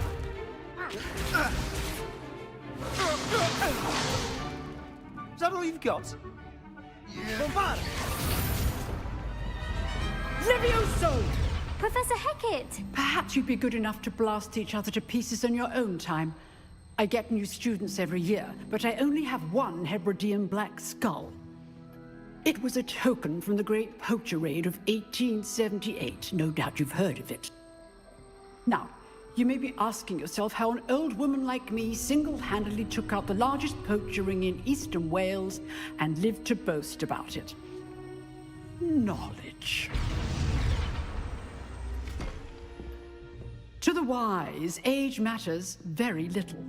Speaker 8: Is that all you've got? Bombard!
Speaker 17: Levioso!
Speaker 11: Professor Hecat!
Speaker 17: Perhaps you'd be good enough to blast each other to pieces in your own time. I get new students every year, but I only have one Hebridean black skull. It was a token from the Great Poacher Raid of 1878. No doubt you've heard of it. Now, you may be asking yourself how an old woman like me single-handedly took out the largest poacher ring in eastern Wales and lived to boast about it. Knowledge. To the wise, age matters very little.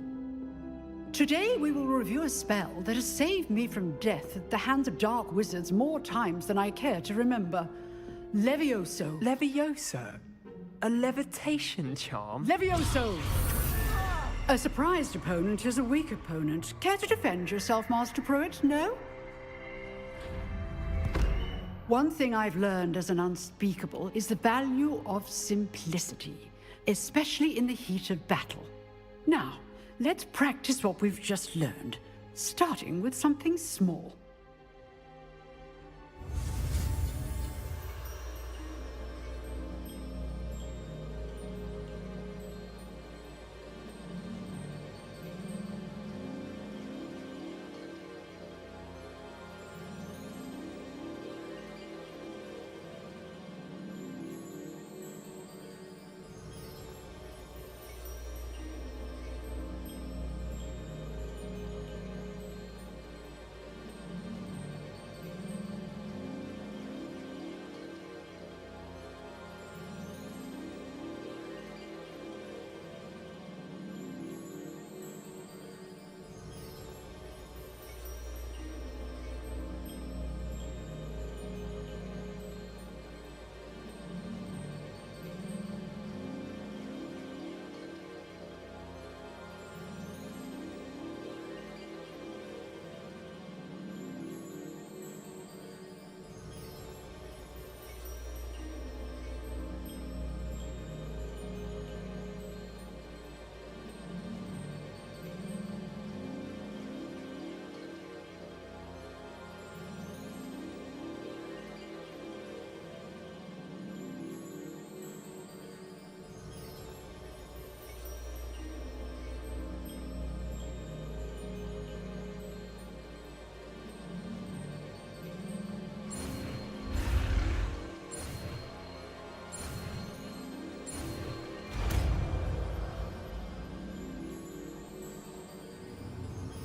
Speaker 17: Today we will review a spell that has saved me from death at the hands of dark wizards more times than I care to remember. Levioso.
Speaker 14: Levioso? A levitation charm?
Speaker 17: Levioso! A surprised opponent is a weak opponent. Care to defend yourself, Master Pruitt? No? One thing I've learned as an unspeakable is the value of simplicity, especially in the heat of battle. Now, let's practice what we've just learned, starting with something small.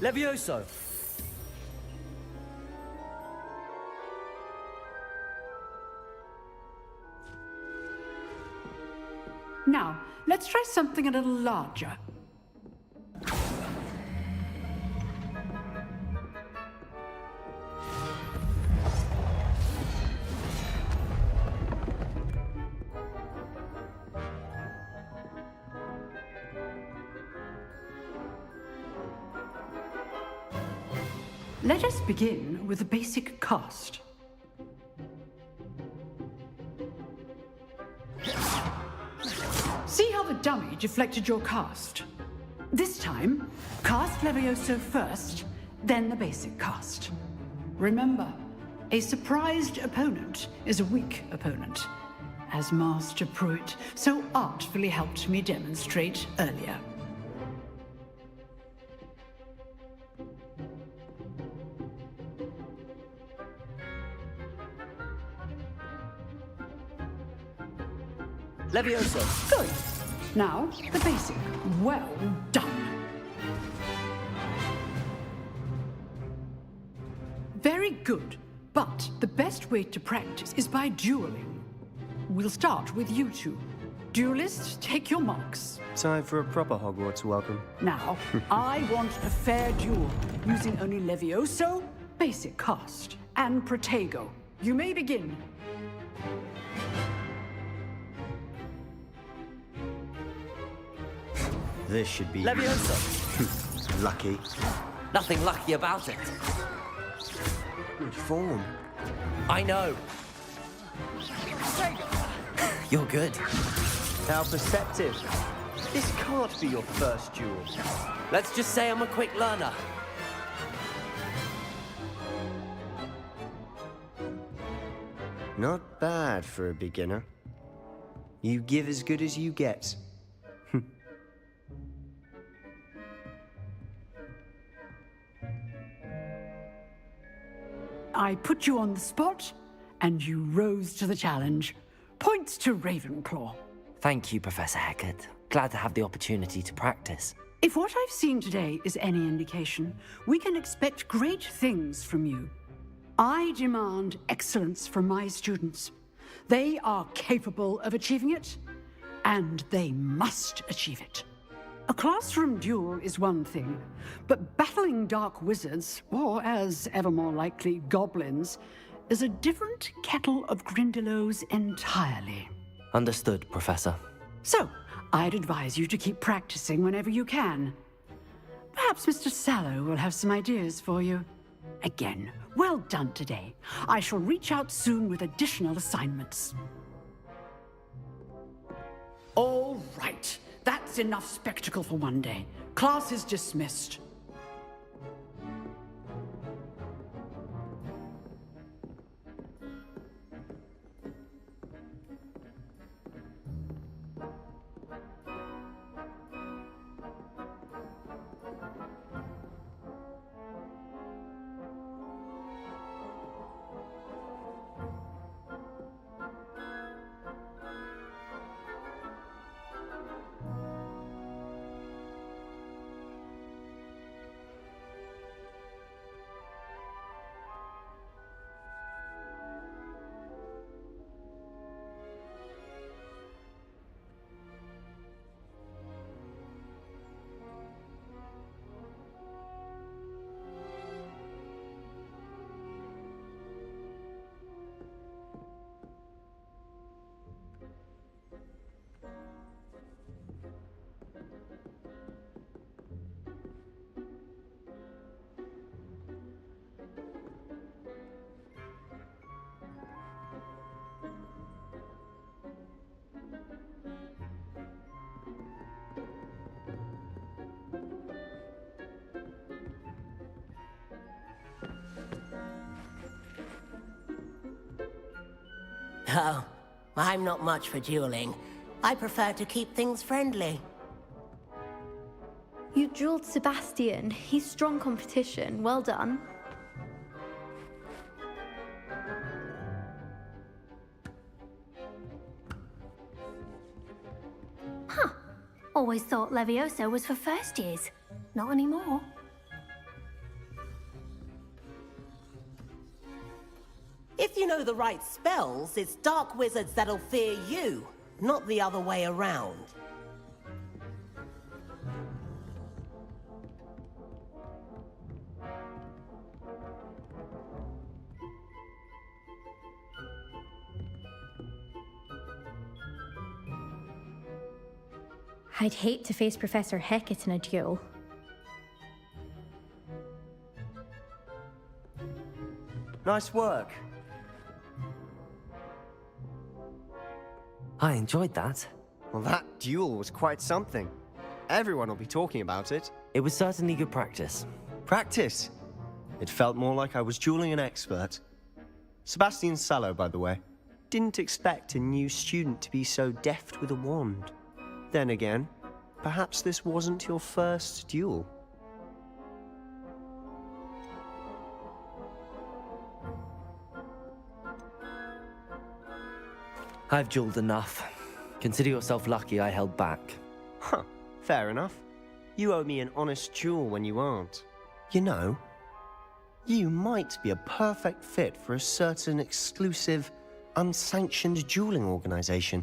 Speaker 18: Levioso!
Speaker 17: Now, let's try something a little larger. Let us begin with the basic cast. See how the dummy deflected your cast? This time, cast Levioso first, then the basic cast. Remember, a surprised opponent is a weak opponent, as Master Pruitt so artfully helped me demonstrate earlier.
Speaker 18: Levioso!
Speaker 17: Good. Now, the basic. Well done. Very good. But the best way to practice is by dueling. We'll start with you two. Duelists, take your marks.
Speaker 18: Time for a proper Hogwarts welcome.
Speaker 17: Now, I want a fair duel, using only Levioso, basic cast, and Protego. You may begin.
Speaker 18: This should be...
Speaker 1: Levioso!
Speaker 18: Lucky.
Speaker 1: Nothing lucky about it.
Speaker 18: Good form.
Speaker 1: I know. You're good.
Speaker 18: How perceptive. This can't be your first duel.
Speaker 1: Let's just say I'm a quick learner.
Speaker 18: Not bad for a beginner. You give as good as you get.
Speaker 17: I put you on the spot, and you rose to the challenge. Points to Ravenclaw.
Speaker 1: Thank you, Professor Hecat. Glad to have the opportunity to practice.
Speaker 17: If what I've seen today is any indication, we can expect great things from you. I demand excellence from my students. They are capable of achieving it, and they must achieve it. A classroom duel is one thing, but battling dark wizards, or as ever more likely, goblins, is a different kettle of Grindylows entirely.
Speaker 1: Understood, Professor.
Speaker 17: So, I'd advise you to keep practicing whenever you can. Perhaps Mr. Sallow will have some ideas for you. Again, well done today. I shall reach out soon with additional assignments. All right. That's enough spectacle for one day. Class is dismissed.
Speaker 12: Oh, I'm not much for dueling. I prefer to keep things friendly.
Speaker 11: You dueled Sebastian. He's strong competition. Well done.
Speaker 19: Huh. Always thought Levioso was for first years. Not anymore.
Speaker 12: If you know the right spells, it's dark wizards that'll fear you, not the other way around.
Speaker 11: I'd hate to face Professor Hecat in a duel.
Speaker 18: Nice work.
Speaker 1: I enjoyed that.
Speaker 18: Well, that duel was quite something. Everyone will be talking about it.
Speaker 1: It was certainly good practice.
Speaker 18: Practice? It felt more like I was dueling an expert. Sebastian Sallow, by the way. Didn't expect a new student to be so deft with a wand. Then again, perhaps this wasn't your first duel.
Speaker 1: I've dueled enough. Consider yourself lucky I held back.
Speaker 18: Huh, fair enough. You owe me an honest duel when you aren't. You know, you might be a perfect fit for a certain exclusive, unsanctioned dueling organization.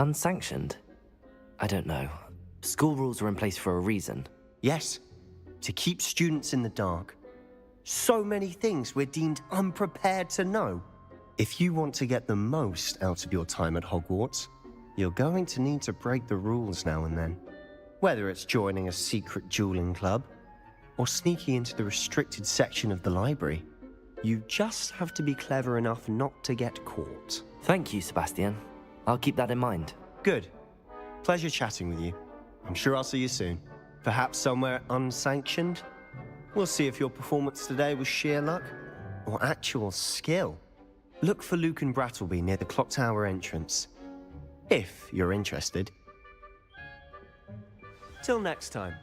Speaker 1: Unsanctioned? I don't know. School rules are in place for a reason.
Speaker 18: Yes, to keep students in the dark. So many things we're deemed unprepared to know. If you want to get the most out of your time at Hogwarts, you're going to need to break the rules now and then. Whether it's joining a secret dueling club, or sneaking into the restricted section of the library, you just have to be clever enough not to get caught.
Speaker 1: Thank you, Sebastian. I'll keep that in mind.
Speaker 18: Good. Pleasure chatting with you. I'm sure I'll see you soon. Perhaps somewhere unsanctioned? We'll see if your performance today was sheer luck or actual skill. Look for Luke and Brattleby near the clock tower entrance, if you're interested. Till next time.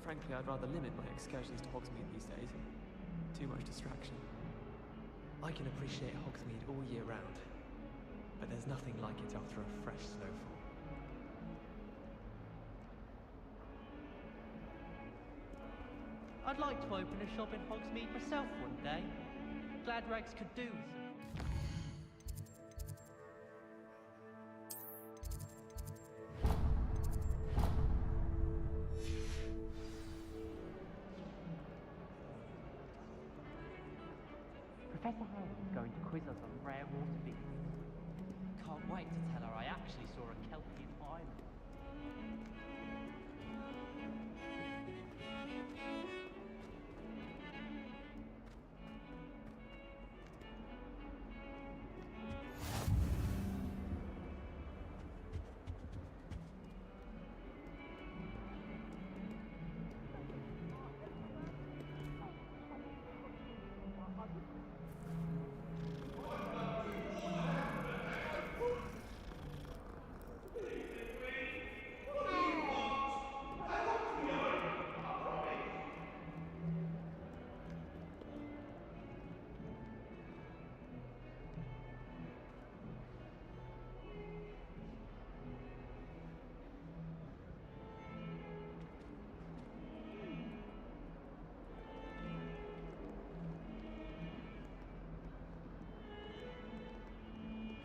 Speaker 16: Frankly, I'd rather limit my excursions to Hogsmeade these days. Too much distraction. I can appreciate Hogsmeade all year round, but there's nothing like it after a fresh snowfall.
Speaker 14: I'd like to open a shop in Hogsmeade myself one day. Glad Rex could do with some. Professor Howard's going to quiz us on rare water beasts. Can't wait to tell her I actually saw a Kelpian island.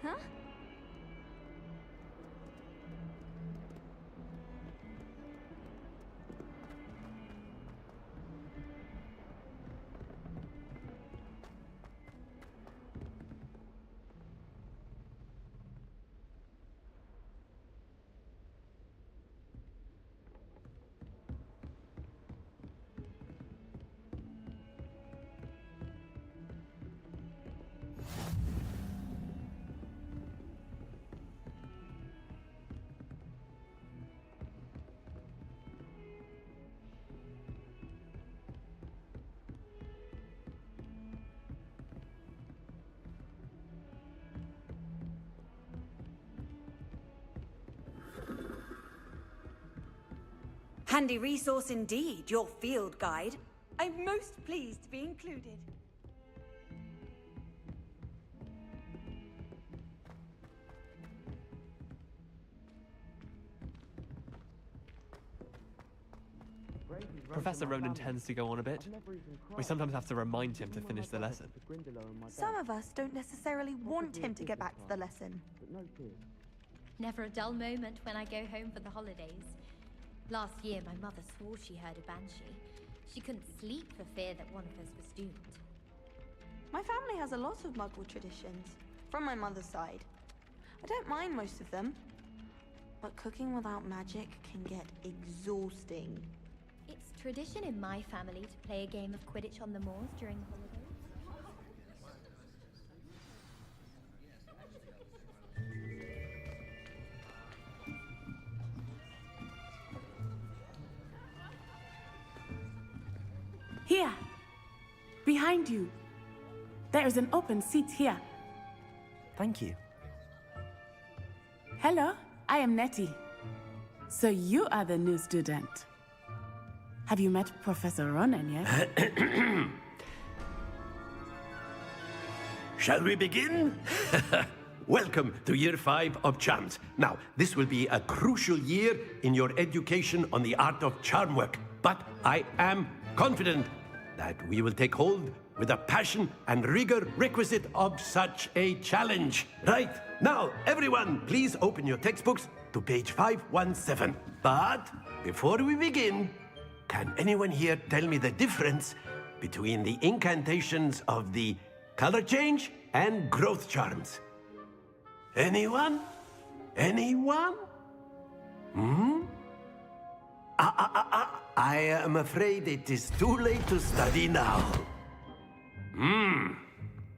Speaker 11: Huh?
Speaker 19: Handy resource indeed, your field guide.
Speaker 11: I'm most pleased to be included.
Speaker 20: Professor Ronan tends to go on a bit. We sometimes have to remind him to finish the lesson.
Speaker 15: Some of us don't necessarily want him to get back to the lesson.
Speaker 21: Never a dull moment when I go home for the holidays. Last year, my mother swore she heard a banshee. She couldn't sleep for fear that one of us was doomed.
Speaker 15: My family has a lot of Muggle traditions, from my mother's side. I don't mind most of them, but cooking without magic can get exhausting.
Speaker 21: It's tradition in my family to play a game of Quidditch on the moors during the holidays.
Speaker 22: Here! Behind you! There is an open seat here.
Speaker 1: Thank you.
Speaker 22: Hello, I am Nettie. So you are the new student. Have you met Professor Ronan yet?
Speaker 7: Shall we begin? Welcome to Year 5 of Charms. Now, this will be a crucial year in your education on the art of charm work, but I am confident that we will take hold with the passion and rigor requisite of such a challenge. Right, now, everyone, please open your textbooks to page 517. But before we begin, can anyone here tell me the difference between the incantations of the color change and growth charms? Anyone? Anyone? I am afraid it is too late to study now.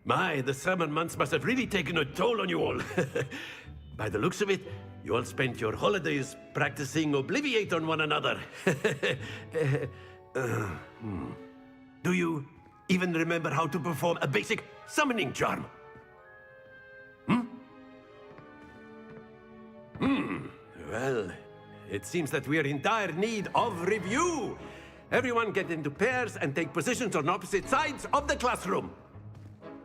Speaker 7: My, the summer months must have really taken a toll on you all. By the looks of it, you all spent your holidays practicing Obliviate on one another. Do you even remember how to perform a basic summoning charm? Well, it seems that we are in dire need of review. Everyone get into pairs and take positions on opposite sides of the classroom.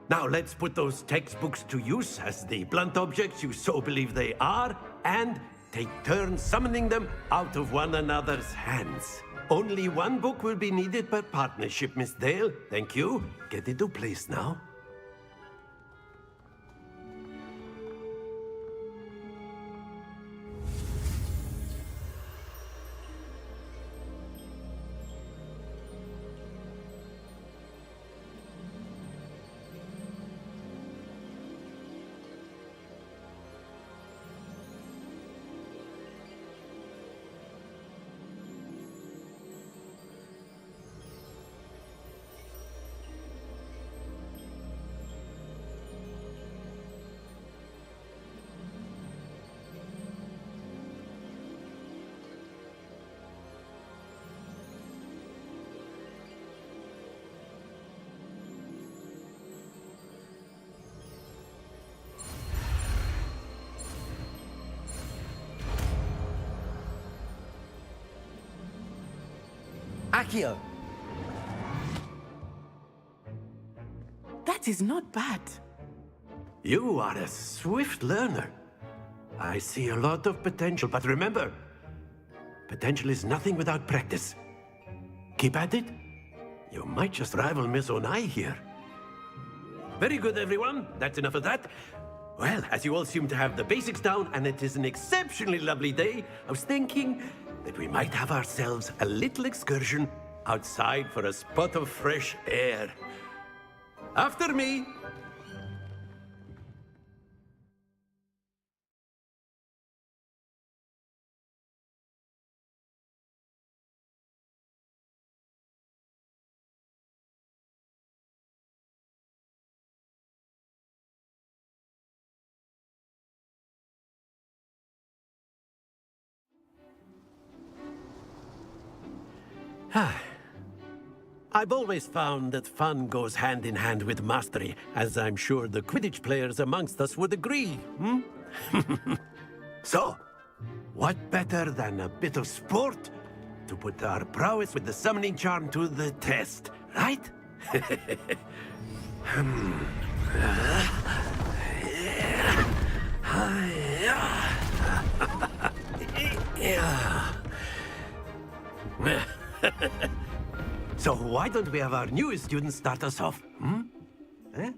Speaker 7: Now let's put those textbooks to use as the blunt objects you so believe they are, and take turns summoning them out of one another's hands. Only one book will be needed per partnership, Miss Dale. Thank you. Get into place now.
Speaker 22: Akio! That is not bad.
Speaker 7: You are a swift learner. I see a lot of potential, but remember, potential is nothing without practice. Keep at it. You might just rival Miss Onai here. Very good, everyone. That's enough of that. Well, as you all seem to have the basics down, and it is an exceptionally lovely day, I was thinking that we might have ourselves a little excursion outside for a spot of fresh air. After me! I've always found that fun goes hand in hand with mastery, as I'm sure the Quidditch players amongst us would agree, So, what better than a bit of sport to put our prowess with the summoning charm to the test, right? So why don't we have our newest student start us off? Eh?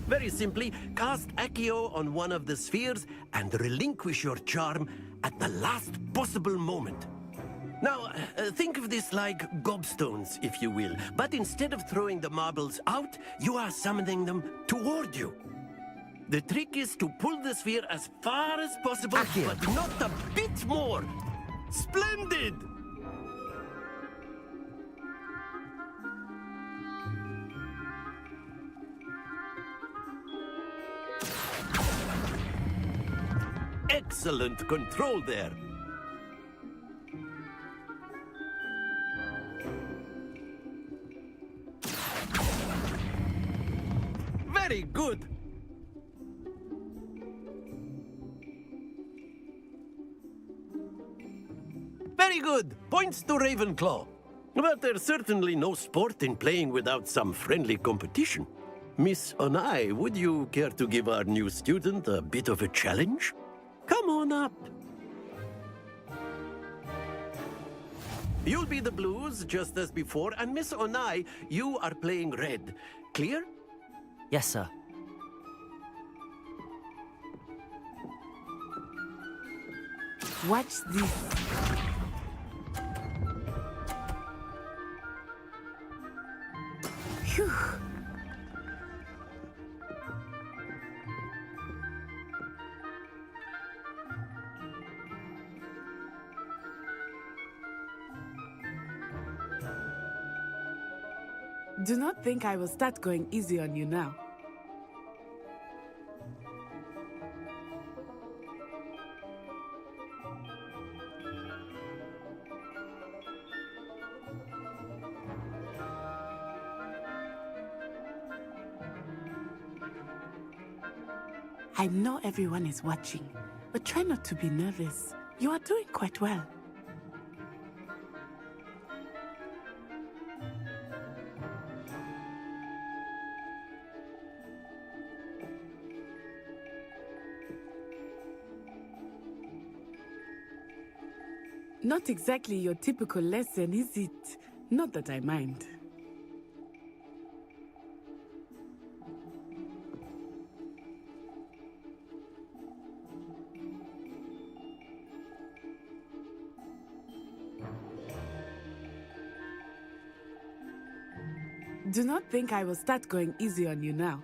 Speaker 7: Very simply, cast Accio on one of the spheres and relinquish your charm at the last possible moment. Now, think of this like gobstones, if you will, but instead of throwing the marbles out, you are summoning them toward you. The trick is to pull the sphere as far as possible, but not a bit more. Splendid! Excellent control there. Very good. Very good. Points to Ravenclaw. But there's certainly no sport in playing without some friendly competition. Miss Onai, would you care to give our new student a bit of a challenge? Come on up. You'll be the blues, just as before, and Miss Onai, you are playing red. Clear?
Speaker 1: Yes, sir.
Speaker 22: Watch this. Phew. Do not think I will start going easy on you now. I know everyone is watching, but try not to be nervous. You are doing quite well. Not exactly your typical lesson, is it? Not that I mind. Do not think I will start going easy on you now.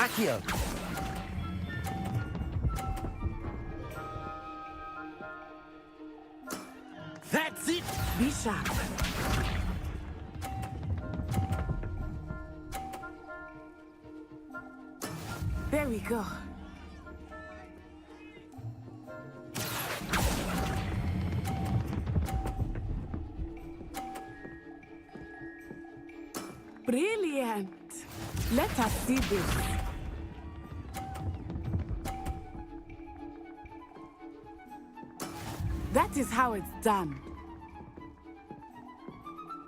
Speaker 2: Accio!
Speaker 7: That's it!
Speaker 22: Be sharp. There we go. Brilliant! Let us see this. That is how it's done.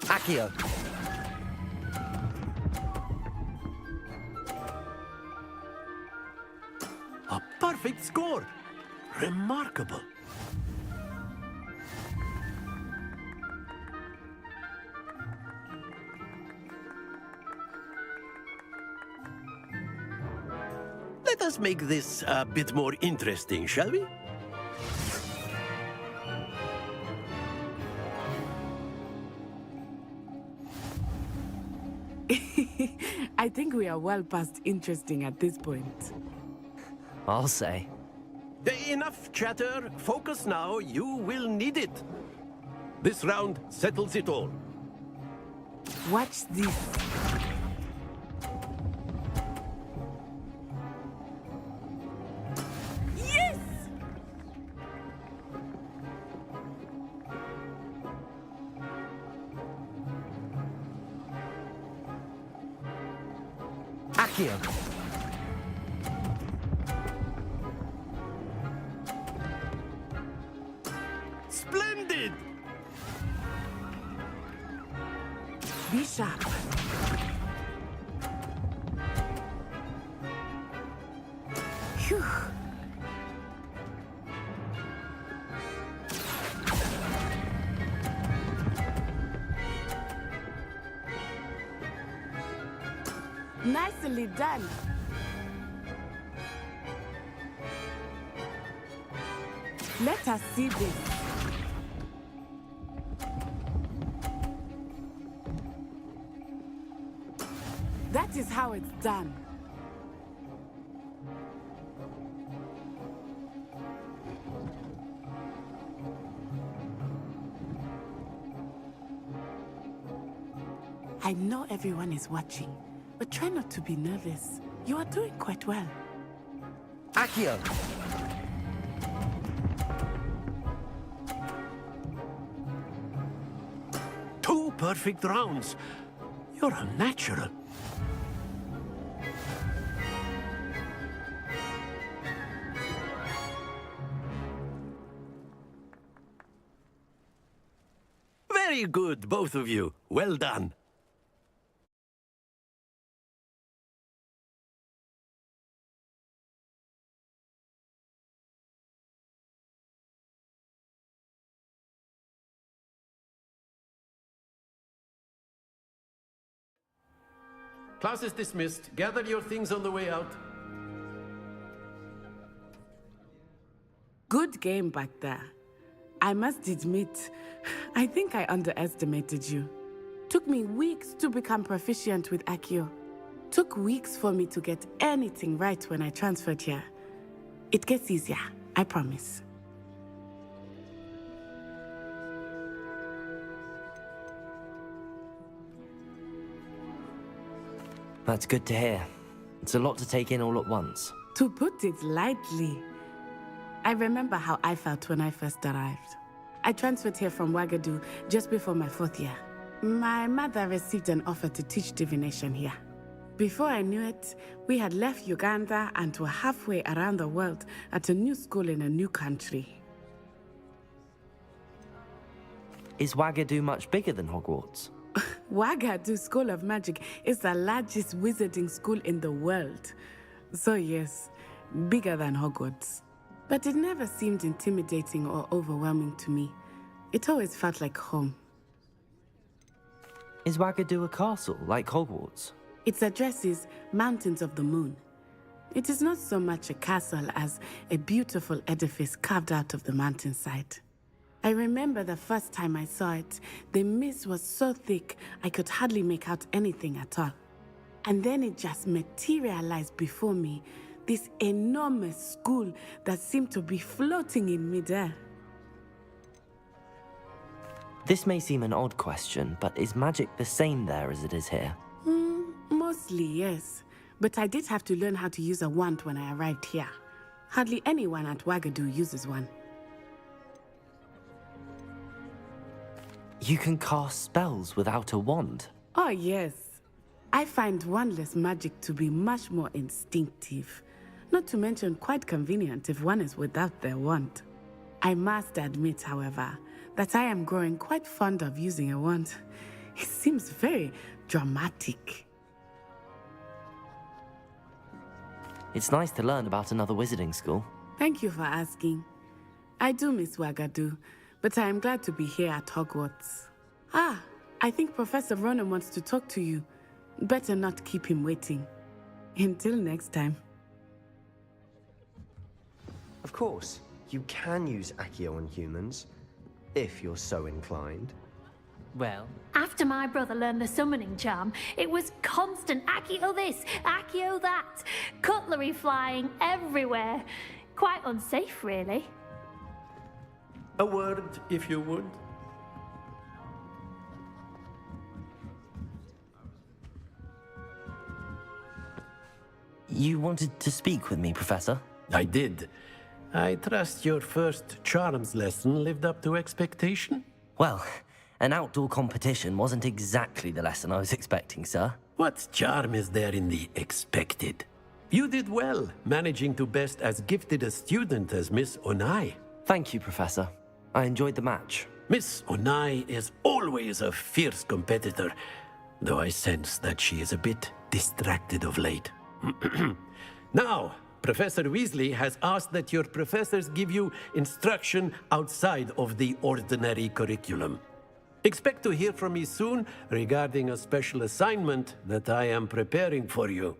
Speaker 2: Accio!
Speaker 7: A perfect score! Remarkable! Let us make this a bit more interesting, shall we?
Speaker 22: I think we are well past interesting at this point.
Speaker 1: I'll say.
Speaker 7: Enough chatter. Focus now. You will need it. This round settles it all.
Speaker 22: Watch this. Yes!
Speaker 2: Accio!
Speaker 7: Splendid!
Speaker 22: Be sharp. Phew. Nicely done. Let us see this. That is how it's done. I know everyone is watching, but try not to be nervous. You are doing quite well.
Speaker 2: Accio!
Speaker 7: Two perfect rounds. You're a natural. Very good, both of you. Well done. Class is dismissed. Gather your things on the way out.
Speaker 22: Good game back there. I must admit, I think I underestimated you. Took me weeks to become proficient with Accio. Took weeks for me to get anything right when I transferred here. It gets easier, I promise.
Speaker 1: That's good to hear. It's a lot to take in all at once.
Speaker 22: To put it lightly, I remember how I felt when I first arrived. I transferred here from Ouagadougou just before my 4th year. My mother received an offer to teach divination here. Before I knew it, we had left Uganda and were halfway around the world at a new school in a new country.
Speaker 1: Is Ouagadougou much bigger than Hogwarts?
Speaker 22: Ouagadougou School of Magic is the largest wizarding school in the world. So yes, bigger than Hogwarts. But it never seemed intimidating or overwhelming to me. It always felt like home.
Speaker 1: Is Ouagadougou a castle, like Hogwarts?
Speaker 22: Its address is Mountains of the Moon. It is not so much a castle as a beautiful edifice carved out of the mountainside. I remember the first time I saw it, the mist was so thick I could hardly make out anything at all. And then it just materialized before me. This enormous school that seemed to be floating in midair.
Speaker 1: This may seem an odd question, but is magic the same there as it is here?
Speaker 22: Mostly, yes. But I did have to learn how to use a wand when I arrived here. Hardly anyone at Wagadu uses one.
Speaker 1: You can cast spells without a wand?
Speaker 22: Oh, yes. I find wandless magic to be much more instinctive. Not to mention quite convenient if one is without their wand. I must admit, however, that I am growing quite fond of using a wand. It seems very dramatic.
Speaker 1: It's nice to learn about another wizarding school.
Speaker 22: Thank you for asking. I do miss Wagadu, but I am glad to be here at Hogwarts. I think Professor Ronan wants to talk to you. Better not keep him waiting. Until next time.
Speaker 18: Of course, you can use Accio on humans, if you're so inclined.
Speaker 14: Well,
Speaker 4: after my brother learned the summoning charm, it was constant Accio this, Accio that, cutlery flying everywhere. Quite unsafe, really.
Speaker 7: A word, if you would.
Speaker 1: You wanted to speak with me, Professor?
Speaker 7: I did. I trust your first charms lesson lived up to expectation?
Speaker 1: Well, an outdoor competition wasn't exactly the lesson I was expecting, sir.
Speaker 7: What charm is there in the expected? You did well, managing to best as gifted a student as Miss Onai.
Speaker 1: Thank you, Professor. I enjoyed the match.
Speaker 7: Miss Onai is always a fierce competitor, though I sense that she is a bit distracted of late. Now, Professor Weasley has asked that your professors give you instruction outside of the ordinary curriculum. Expect to hear from me soon regarding a special assignment that I am preparing for you.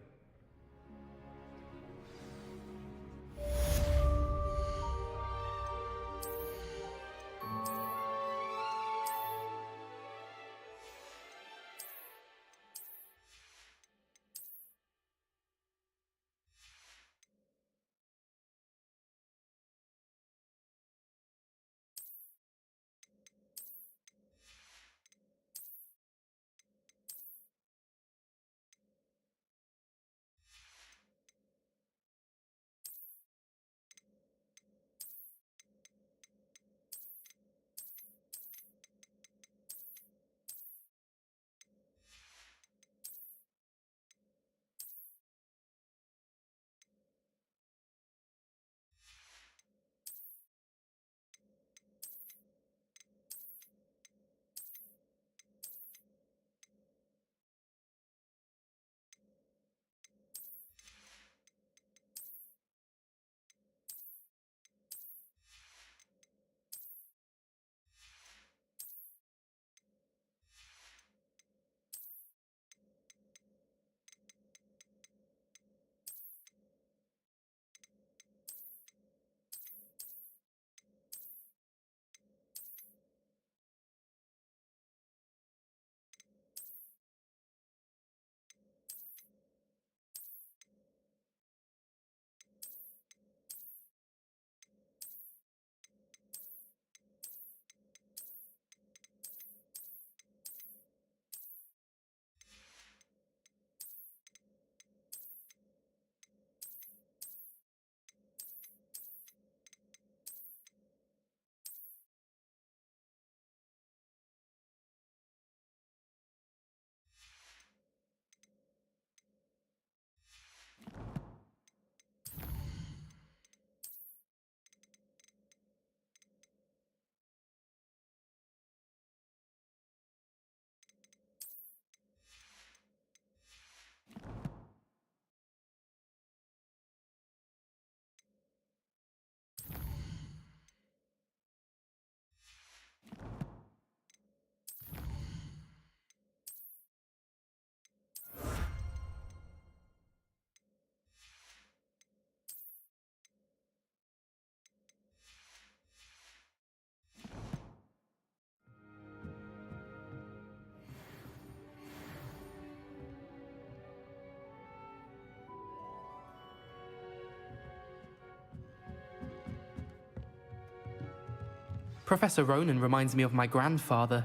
Speaker 5: Professor Ronan reminds me of my grandfather.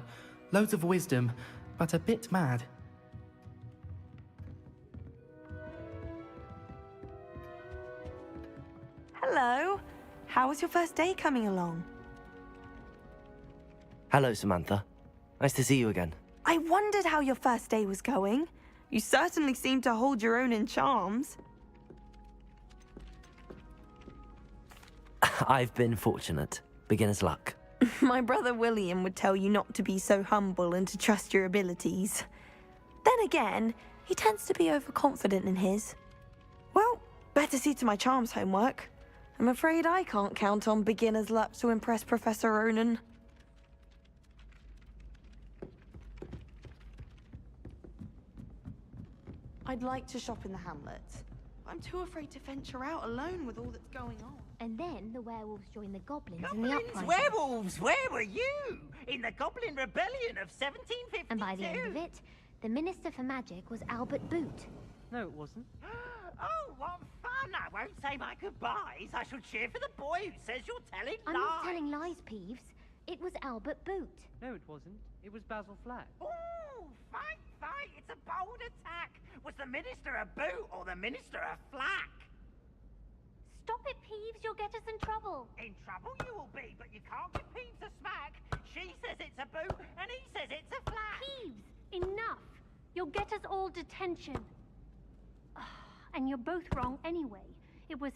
Speaker 5: Loads of wisdom, but a bit mad.
Speaker 15: Hello. How was your first day coming along?
Speaker 1: Hello, Samantha. Nice to see you again.
Speaker 15: I wondered how your first day was going. You certainly seem to hold your own in charms.
Speaker 1: I've been fortunate. Beginner's luck.
Speaker 15: My brother William would tell you not to be so humble and to trust your abilities. Then again, he tends to be overconfident in his. Well, better see to my charms homework. I'm afraid I can't count on beginner's luck to impress Professor Ronan. I'd like to shop in the hamlet. I'm too afraid to venture out alone with all that's going on.
Speaker 21: And then the werewolves joined the goblins in
Speaker 10: Goblins,
Speaker 21: the uprising.
Speaker 10: werewolves, where were you? In the Goblin Rebellion of 1752?
Speaker 21: And by the end of it, the Minister for Magic was Albert Boot.
Speaker 14: No, it wasn't.
Speaker 10: Oh, what fun! I won't say my goodbyes. I shall cheer for the boy who says you're telling
Speaker 21: I'm
Speaker 10: lies.
Speaker 21: not telling lies, Peeves. It was Albert Boot.
Speaker 14: No, it wasn't. It was Basil Flack.
Speaker 10: Ooh, fight, fight! It's a bold attack. Was the Minister a boot or the Minister a flack?
Speaker 21: Stop it, Peeves. You'll get us in trouble.
Speaker 10: In trouble you will be, but you can't give Peeves a smack. She says it's a boot, and he says it's a flack.
Speaker 4: Peeves, enough. You'll get us all detention. And you're both wrong anyway. It was